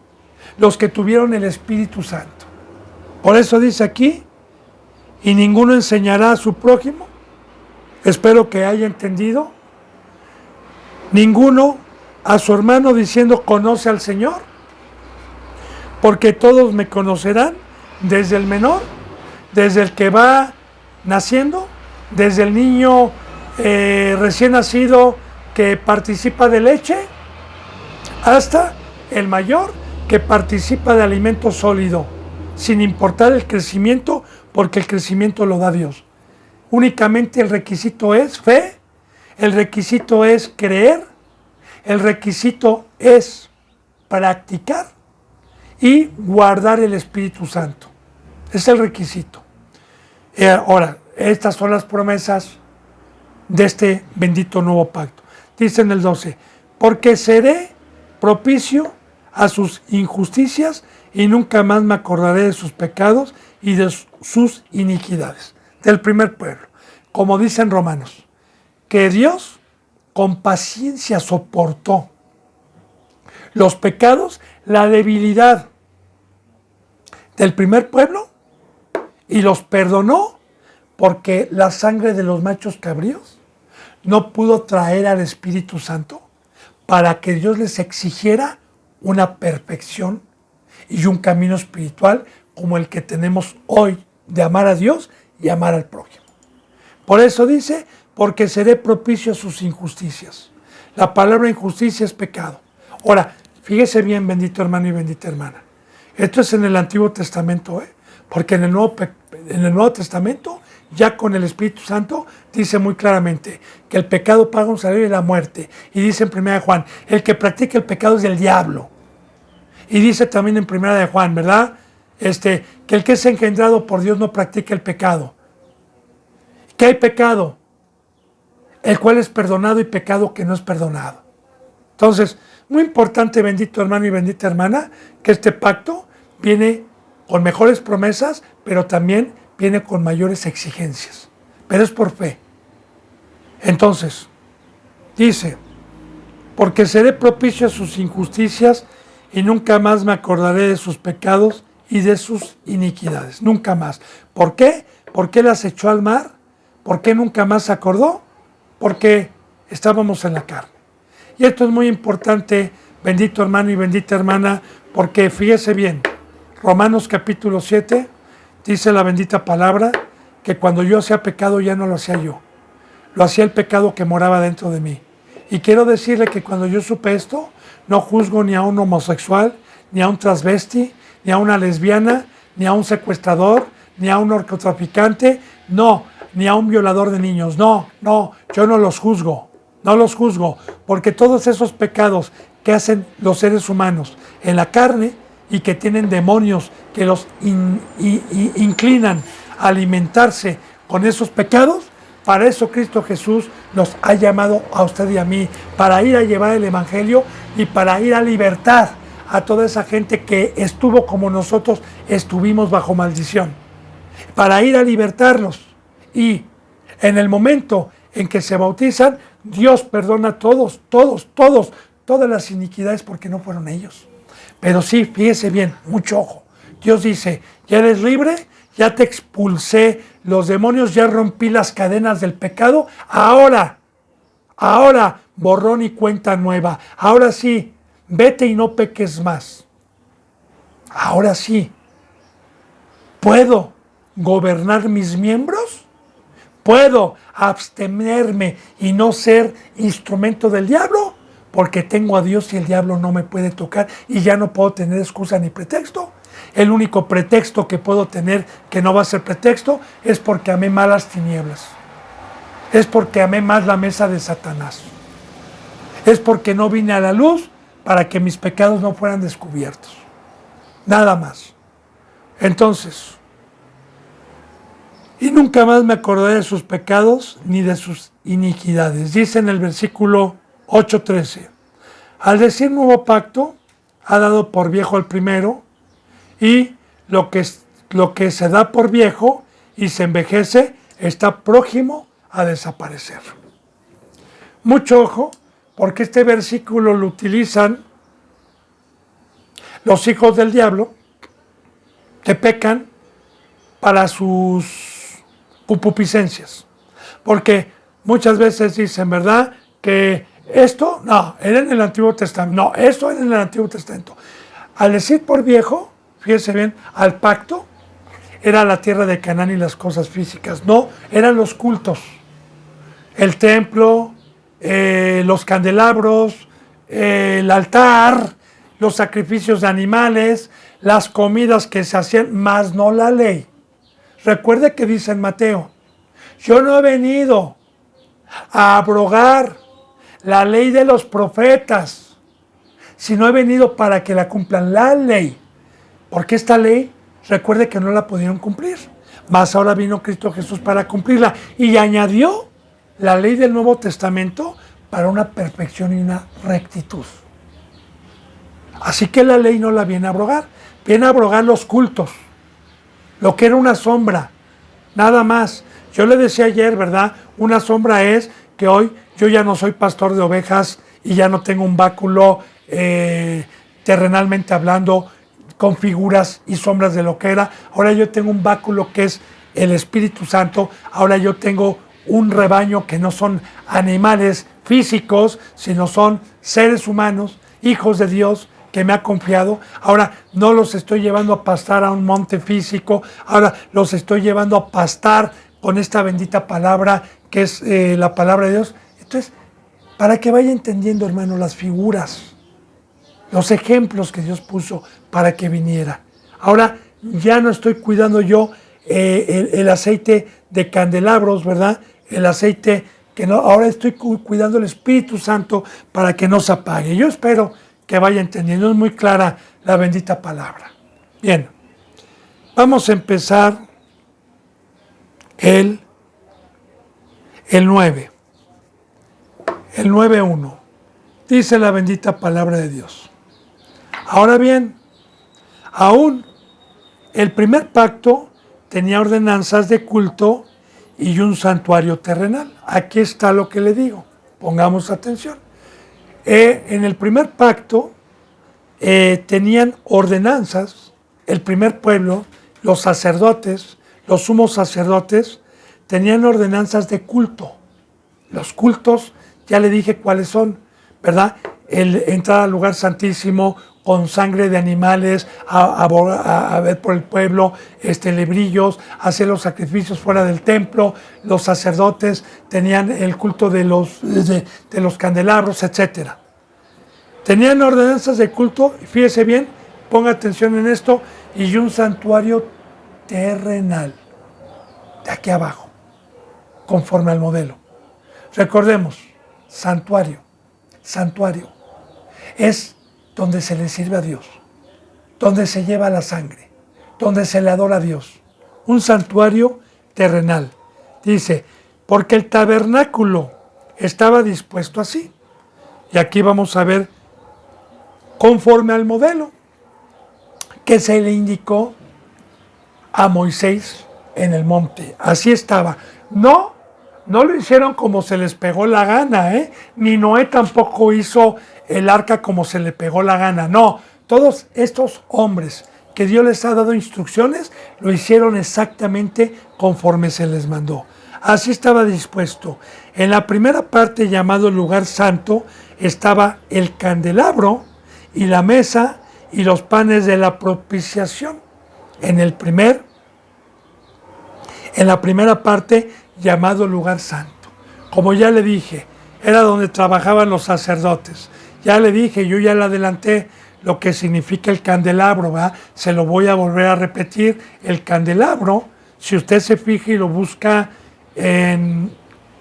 los que tuvieron el Espíritu Santo. Por eso dice aquí, y ninguno enseñará a su prójimo, espero que haya entendido, ninguno a su hermano diciendo conoce al Señor, porque todos me conocerán, desde el menor, desde el que va naciendo, desde el niño recién nacido que participa de leche, hasta el mayor que participa de alimento sólido, sin importar el crecimiento, porque el crecimiento lo da Dios. Únicamente el requisito es fe, el requisito es creer, el requisito es practicar y guardar el Espíritu Santo. Es el requisito. Ahora, estas son las promesas de este bendito nuevo pacto. Dice en el 12, porque seré propicio a sus injusticias y nunca más me acordaré de sus pecados y de sus iniquidades. Del primer pueblo. Como dicen Romanos, que Dios con paciencia soportó los pecados, la debilidad del primer pueblo y los perdonó porque la sangre de los machos cabríos no pudo traer al Espíritu Santo para que Dios les exigiera una perfección y un camino espiritual como el que tenemos hoy de amar a Dios y amar al prójimo. Por eso dice, porque seré propicio a sus injusticias. La palabra injusticia es pecado. Ahora, fíjese bien, bendito hermano y bendita hermana. Esto es en el Antiguo Testamento, porque en el Nuevo Testamento, ya con el Espíritu Santo, dice muy claramente que el pecado paga un salario de la muerte. Y dice en 1 Juan, el que practica el pecado es del diablo. Y dice también en 1 Juan, ¿verdad? Que el que es engendrado por Dios no practica el pecado. ¿Qué hay pecado? El cual es perdonado y pecado que no es perdonado. Entonces, muy importante, bendito hermano y bendita hermana, que este pacto viene con mejores promesas, pero también viene con mayores exigencias. Pero es por fe. Entonces, dice, porque seré propicio a sus injusticias y nunca más me acordaré de sus pecados y de sus iniquidades. Nunca más. ¿Por qué? ¿Por qué las echó al mar? ¿Por qué nunca más se acordó? Porque estábamos en la carne. Y esto es muy importante, bendito hermano y bendita hermana, porque fíjese bien, Romanos capítulo 7, dice la bendita palabra, que cuando yo hacía pecado ya no lo hacía yo, lo hacía el pecado que moraba dentro de mí. Y quiero decirle que cuando yo supe esto, no juzgo ni a un homosexual, ni a un transvesti, ni a una lesbiana, ni a un secuestrador, ni a un narcotraficante, no, ni a un violador de niños, no, yo no los juzgo. no los juzgo, porque todos esos pecados que hacen los seres humanos en la carne y que tienen demonios que los inclinan a alimentarse con esos pecados, para eso Cristo Jesús nos ha llamado a usted y a mí, para ir a llevar el Evangelio y para ir a libertar a toda esa gente que estuvo como nosotros estuvimos bajo maldición, para ir a libertarlos. Y en el momento en que se bautizan, Dios perdona a todas las iniquidades porque no fueron ellos. Pero sí, fíjese bien, mucho ojo. Dios dice, ya eres libre, ya te expulsé los demonios, ya rompí las cadenas del pecado, ahora, borrón y cuenta nueva. Ahora sí, vete y no peques más. Ahora sí, ¿puedo gobernar mis miembros? ¿Puedo abstenerme y no ser instrumento del diablo? Porque tengo a Dios y el diablo no me puede tocar y ya no puedo tener excusa ni pretexto. El único pretexto que puedo tener, que no va a ser pretexto, es porque amé más las tinieblas. Es porque amé más la mesa de Satanás. Es porque no vine a la luz para que mis pecados no fueran descubiertos. Nada más. Entonces, y nunca más me acordaré de sus pecados ni de sus iniquidades. Dice en el versículo 8:13. Al decir nuevo pacto, ha dado por viejo el primero, y lo que se da por viejo y se envejece está próximo a desaparecer. Mucho ojo, porque este versículo lo utilizan los hijos del diablo que pecan para sus concupiscencias. Porque muchas veces dicen, ¿verdad?, que esto, no, era en el Antiguo Testamento. No, esto era en el Antiguo Testamento. Al decir por viejo, fíjense bien, al pacto, era la tierra de Canaán y las cosas físicas. No, eran los cultos. El templo, los candelabros, el altar, los sacrificios de animales, las comidas que se hacían, más no la ley. Recuerde que dice en Mateo, yo no he venido a abrogar la ley de los profetas, sino he venido para que la cumplan, la ley. Porque esta ley, recuerde que no la pudieron cumplir, mas ahora vino Cristo Jesús para cumplirla y añadió la ley del Nuevo Testamento para una perfección y una rectitud. Así que la ley no la viene a abrogar, viene a abrogar los cultos, lo que era una sombra, nada más. Yo le decía ayer, ¿verdad? Una sombra es que hoy yo ya no soy pastor de ovejas y ya no tengo un báculo terrenalmente hablando, con figuras y sombras de lo que era. Ahora yo tengo un báculo que es el Espíritu Santo. Ahora yo tengo un rebaño que no son animales físicos, sino son seres humanos, hijos de Dios, que me ha confiado. Ahora no los estoy llevando a pastar a un monte físico, ahora los estoy llevando a pastar con esta bendita palabra que es la palabra de Dios. Entonces, para que vaya entendiendo, hermano, las figuras, los ejemplos que Dios puso para que viniera. Ahora ya no estoy cuidando yo el aceite de candelabros, ¿verdad? El aceite que no, ahora estoy cuidando el Espíritu Santo para que no se apague. Yo espero que vaya entendiendo, es muy clara la bendita palabra. Bien, vamos a empezar el 9. El 9:1. Dice la bendita palabra de Dios. Ahora bien, aún el primer pacto tenía ordenanzas de culto y un santuario terrenal. Aquí está lo que le digo. Pongamos atención. En el primer pacto tenían ordenanzas, el primer pueblo, los sacerdotes, los sumos sacerdotes, tenían ordenanzas de culto. Los cultos, ya le dije cuáles son, ¿verdad? El entrar al lugar santísimo con sangre de animales, a ver por el pueblo, lebrillos, hacer los sacrificios fuera del templo. Los sacerdotes tenían el culto de los candelabros, etc. Tenían ordenanzas de culto, fíjese bien, ponga atención en esto, y un santuario terrenal, de aquí abajo, conforme al modelo. Recordemos, santuario. Santuario. Es donde se le sirve a Dios, donde se lleva la sangre, donde se le adora a Dios. Un santuario terrenal. Dice, porque el tabernáculo estaba dispuesto así. Y aquí vamos a ver, conforme al modelo que se le indicó a Moisés en el monte. Así estaba. No lo hicieron como se les pegó la gana, ni Noé tampoco hizo el arca como se le pegó la gana. No, todos estos hombres que Dios les ha dado instrucciones, lo hicieron exactamente conforme se les mandó. Así estaba dispuesto. En la primera parte, llamado el lugar santo, estaba el candelabro y la mesa y los panes de la propiciación. En la primera parte, llamado lugar santo. Como ya le dije, era donde trabajaban los sacerdotes. Ya le dije, yo ya le adelanté lo que significa el candelabro, ¿verdad? Se lo voy a volver a repetir. El candelabro, si usted se fija y lo busca en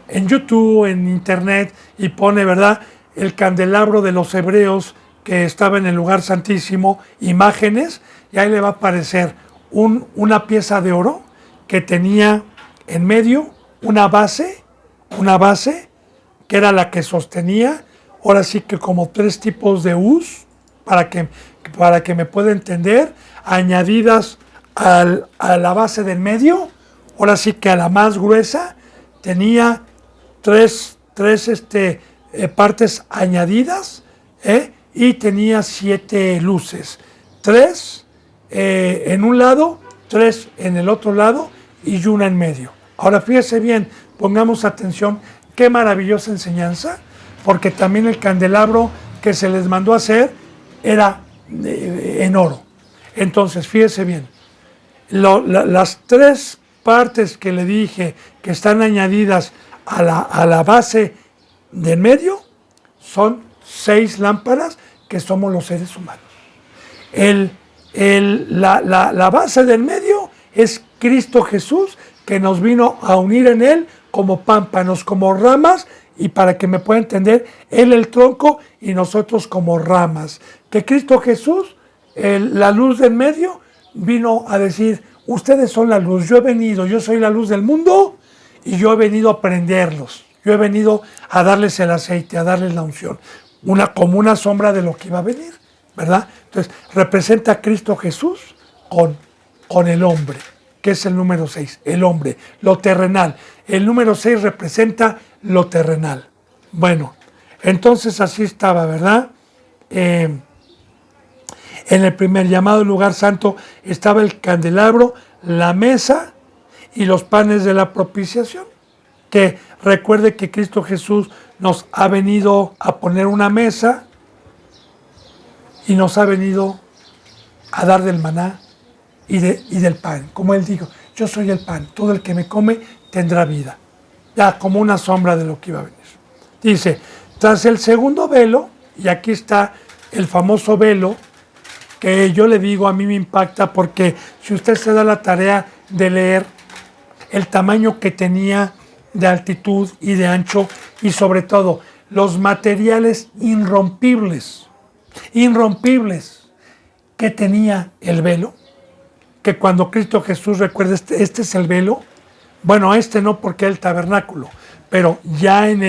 YouTube, en internet, y pone, ¿verdad?, el candelabro de los hebreos que estaba en el lugar santísimo, imágenes, y ahí le va a aparecer una pieza de oro que tenía en medio una base que era la que sostenía, ahora sí que como 3 tipos de U's, para que me pueda entender, añadidas a la base del medio, ahora sí que a la más gruesa, tenía tres partes añadidas, y tenía 7 luces, 3 en un lado, 3 en el otro lado y una en medio. Ahora fíjese bien, pongamos atención, qué maravillosa enseñanza, porque también el candelabro que se les mandó a hacer era en oro. Entonces, fíjese bien, las 3 partes que le dije que están añadidas a la base del medio son 6 lámparas que somos los seres humanos. La base del medio es Cristo Jesús, que nos vino a unir en Él como pámpanos, como ramas, y para que me pueda entender, Él el tronco y nosotros como ramas. Que Cristo Jesús, la luz del medio, vino a decir, ustedes son la luz, yo soy la luz del mundo, y yo he venido a prenderlos, yo he venido a darles el aceite, a darles la unción, como una sombra de lo que iba a venir, ¿verdad? Entonces, representa a Cristo Jesús con el hombre, que es el número 6, el hombre, lo terrenal. El número 6 representa lo terrenal. Bueno, entonces así estaba, ¿verdad? En el primer llamado lugar santo estaba el candelabro, la mesa y los panes de la propiciación. Que recuerde que Cristo Jesús nos ha venido a poner una mesa y nos ha venido a dar del maná y del pan. Como Él dijo, yo soy el pan, todo el que me come tendrá vida. Ya como una sombra de lo que iba a venir. Dice, tras el segundo velo, y aquí está el famoso velo, que yo le digo, a mí me impacta porque si usted se da la tarea de leer el tamaño que tenía de altitud y de ancho, y sobre todo los materiales irrompibles que tenía el velo, que cuando Cristo Jesús, recuerda, este es el velo, bueno, no porque es el tabernáculo, pero ya en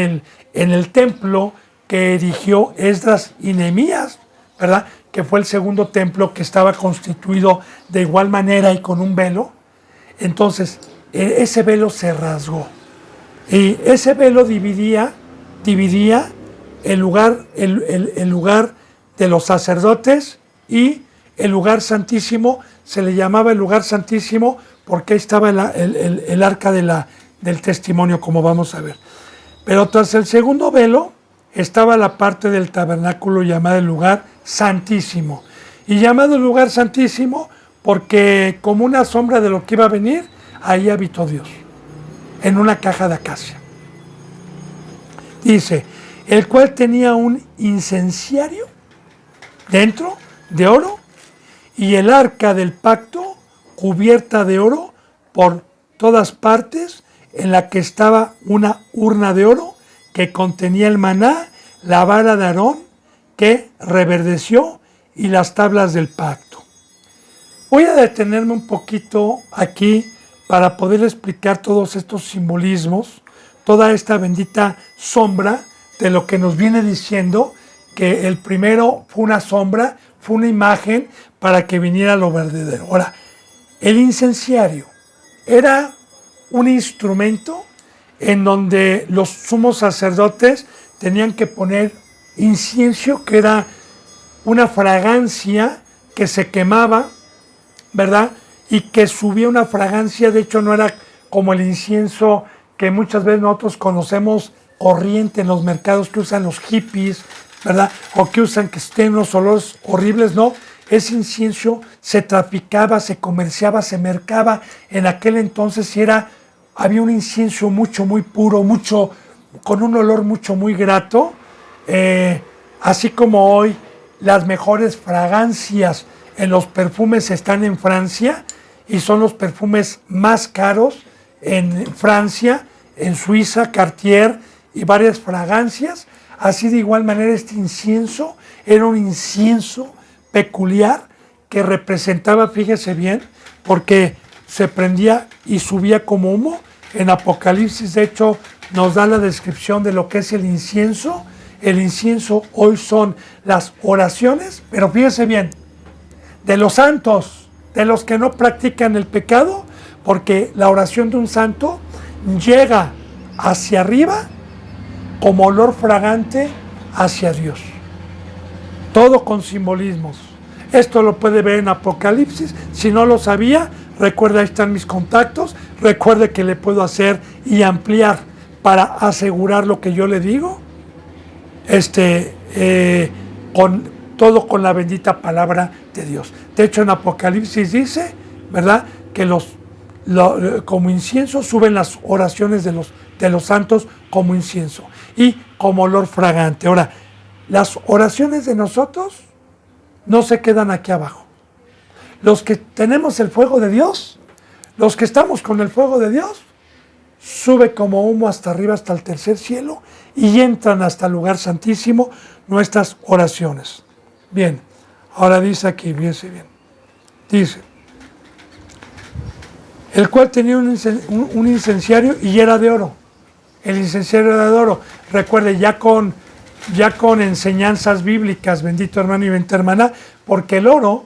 el templo que erigió Esdras y Nehemías, ¿verdad?, que fue el segundo templo que estaba constituido de igual manera y con un velo. Entonces, ese velo se rasgó. Y ese velo dividía el lugar de los sacerdotes, y el lugar santísimo se le llamaba el lugar santísimo porque ahí estaba el arca del testimonio, como vamos a ver. Pero tras el segundo velo estaba la parte del tabernáculo llamada el lugar santísimo. Y llamado el lugar santísimo porque, como una sombra de lo que iba a venir, ahí habitó Dios, en una caja de acacia. Dice, el cual tenía un incenciario dentro de oro, y el arca del pacto cubierta de oro por todas partes, en la que estaba una urna de oro que contenía el maná, la vara de Aarón que reverdeció y las tablas del pacto. Voy a detenerme un poquito aquí para poder explicar todos estos simbolismos, toda esta bendita sombra de lo que nos viene diciendo que el primero fue una sombra, fue una imagen para que viniera lo verdadero. Ahora, el incenciario era un instrumento en donde los sumos sacerdotes tenían que poner incienso, que era una fragancia que se quemaba, ¿verdad? Y que subía una fragancia, de hecho no era como el incienso que muchas veces nosotros conocemos corriente en los mercados que usan los hippies, ¿verdad? O que usan que estén unos olores horribles, no. Ese incienso se traficaba, se comerciaba, se mercaba. En aquel entonces había un incienso muy puro, con un olor muy grato. Así como hoy las mejores fragancias en los perfumes están en Francia y son los perfumes más caros en Francia, en Suiza, Cartier y varias fragancias. Así de igual manera este incienso era un incienso peculiar que representaba, fíjese bien, porque se prendía y subía como humo. En Apocalipsis, de hecho, nos da la descripción de lo que es el incienso. El incienso hoy son las oraciones, pero fíjese bien, de los santos, de los que no practican el pecado, porque la oración de un santo llega hacia arriba como olor fragante hacia Dios. Todo con simbolismos. Esto lo puede ver en Apocalipsis. Si no lo sabía, recuerda, ahí están mis contactos. Recuerde que le puedo hacer y ampliar para asegurar lo que yo le digo. Todo con la bendita palabra de Dios. De hecho, en Apocalipsis dice, ¿verdad?, que como incienso suben las oraciones de los santos como incienso y como olor fragante. Ahora, las oraciones de nosotros no se quedan aquí abajo. Los que tenemos el fuego de Dios, los que estamos con el fuego de Dios, sube como humo hasta arriba, hasta el tercer cielo, y entran hasta el lugar santísimo nuestras oraciones. Bien, ahora dice aquí, fíjense bien, dice, el cual tenía un incenciario y era de oro. El incenciario era de oro. Recuerde, ya con enseñanzas bíblicas, bendito hermano y bendita hermana, porque el oro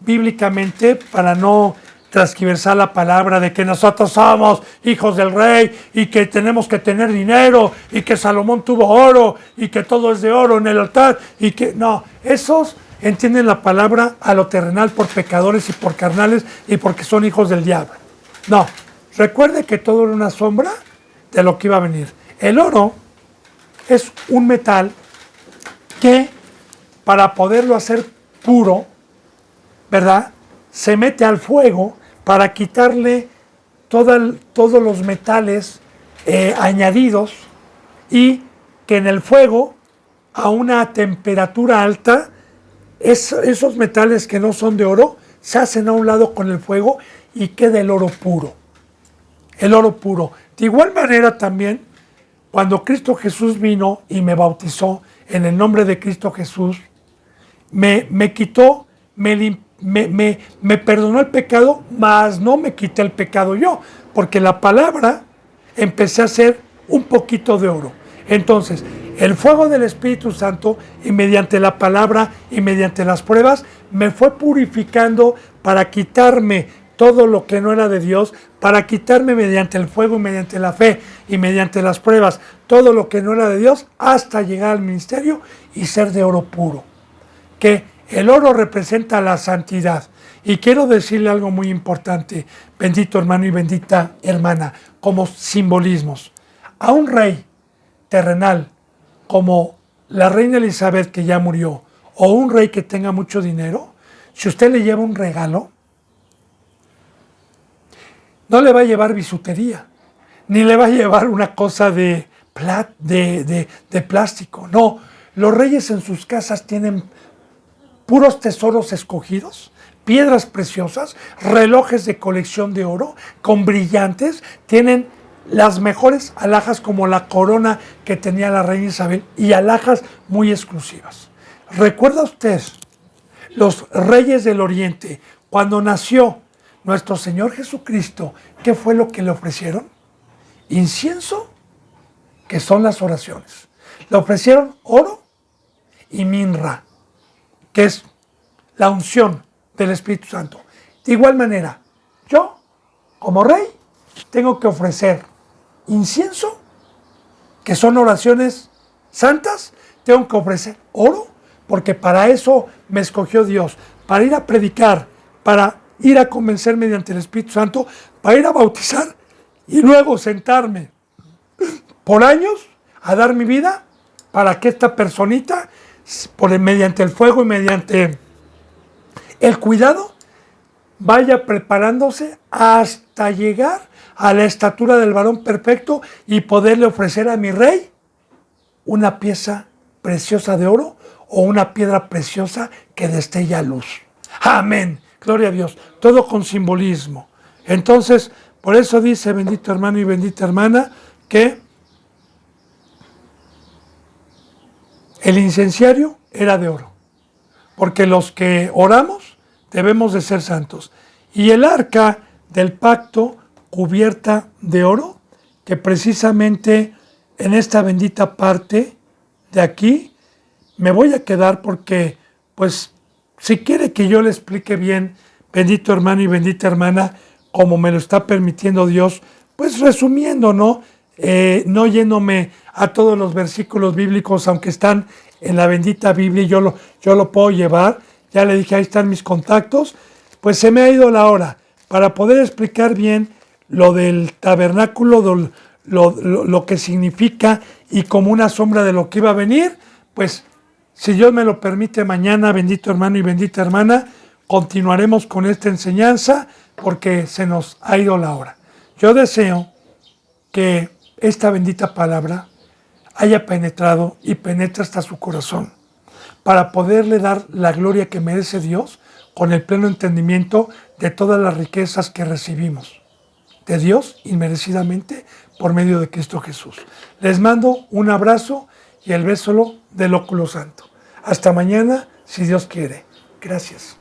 bíblicamente, para no transquiversar la palabra de que nosotros somos hijos del rey y que tenemos que tener dinero y que Salomón tuvo oro y que todo es de oro en el altar y que no, esos entienden la palabra a lo terrenal por pecadores y por carnales y porque son hijos del diablo. No, recuerde que todo era una sombra de lo que iba a venir. El oro es un metal que para poderlo hacer puro, ¿verdad?, se mete al fuego para quitarle todos los metales añadidos, y que en el fuego, a una temperatura alta, esos metales que no son de oro se hacen a un lado con el fuego y queda el oro puro. El oro puro. De igual manera también, cuando Cristo Jesús vino y me bautizó en el nombre de Cristo Jesús, me quitó, me perdonó el pecado, mas no me quité el pecado yo, porque la palabra empecé a hacer un poquito de oro. Entonces, el fuego del Espíritu Santo, y mediante la palabra y mediante las pruebas, me fue purificando para quitarme todo lo que no era de Dios, para quitarme mediante el fuego y mediante la fe y mediante las pruebas todo lo que no era de Dios, hasta llegar al ministerio y ser de oro puro. Que el oro representa la santidad. Y quiero decirle algo muy importante, bendito hermano y bendita hermana, como simbolismos. A un rey terrenal como la reina Elizabeth, que ya murió, o un rey que tenga mucho dinero, si usted le lleva un regalo, no le va a llevar bisutería, ni le va a llevar una cosa de plástico. No, los reyes en sus casas tienen puros tesoros escogidos, piedras preciosas, relojes de colección de oro, con brillantes, tienen las mejores alhajas como la corona que tenía la reina Isabel y alhajas muy exclusivas. ¿Recuerda usted los reyes del Oriente, cuando nació nuestro Señor Jesucristo, qué fue lo que le ofrecieron? Incienso, que son las oraciones. Le ofrecieron oro y minra, que es la unción del Espíritu Santo. De igual manera, yo, como rey, tengo que ofrecer incienso, que son oraciones santas, tengo que ofrecer oro, porque para eso me escogió Dios, para ir a predicar, para ir a convencer mediante el Espíritu Santo, para ir a bautizar y luego sentarme por años a dar mi vida para que esta personita, mediante el fuego y mediante el cuidado, vaya preparándose hasta llegar a la estatura del varón perfecto y poderle ofrecer a mi rey una pieza preciosa de oro o una piedra preciosa que destella luz. Amén. Gloria a Dios. Todo con simbolismo. Entonces, por eso dice, bendito hermano y bendita hermana, que el incenciario era de oro, porque los que oramos debemos de ser santos. Y el arca del pacto cubierta de oro, que precisamente en esta bendita parte de aquí me voy a quedar porque, pues, si quiere que yo le explique bien, bendito hermano y bendita hermana, como me lo está permitiendo Dios, pues resumiendo, ¿no? No yéndome a todos los versículos bíblicos, aunque están en la bendita Biblia y yo lo puedo llevar. Ya le dije, ahí están mis contactos. Pues se me ha ido la hora para poder explicar bien lo del tabernáculo, lo que significa y como una sombra de lo que iba a venir. Pues si Dios me lo permite, mañana, bendito hermano y bendita hermana, continuaremos con esta enseñanza porque se nos ha ido la hora. Yo deseo que esta bendita palabra haya penetrado y penetre hasta su corazón para poderle dar la gloria que merece Dios con el pleno entendimiento de todas las riquezas que recibimos de Dios inmerecidamente por medio de Cristo Jesús. Les mando un abrazo y el beso del óculo santo. Hasta mañana, si Dios quiere. Gracias.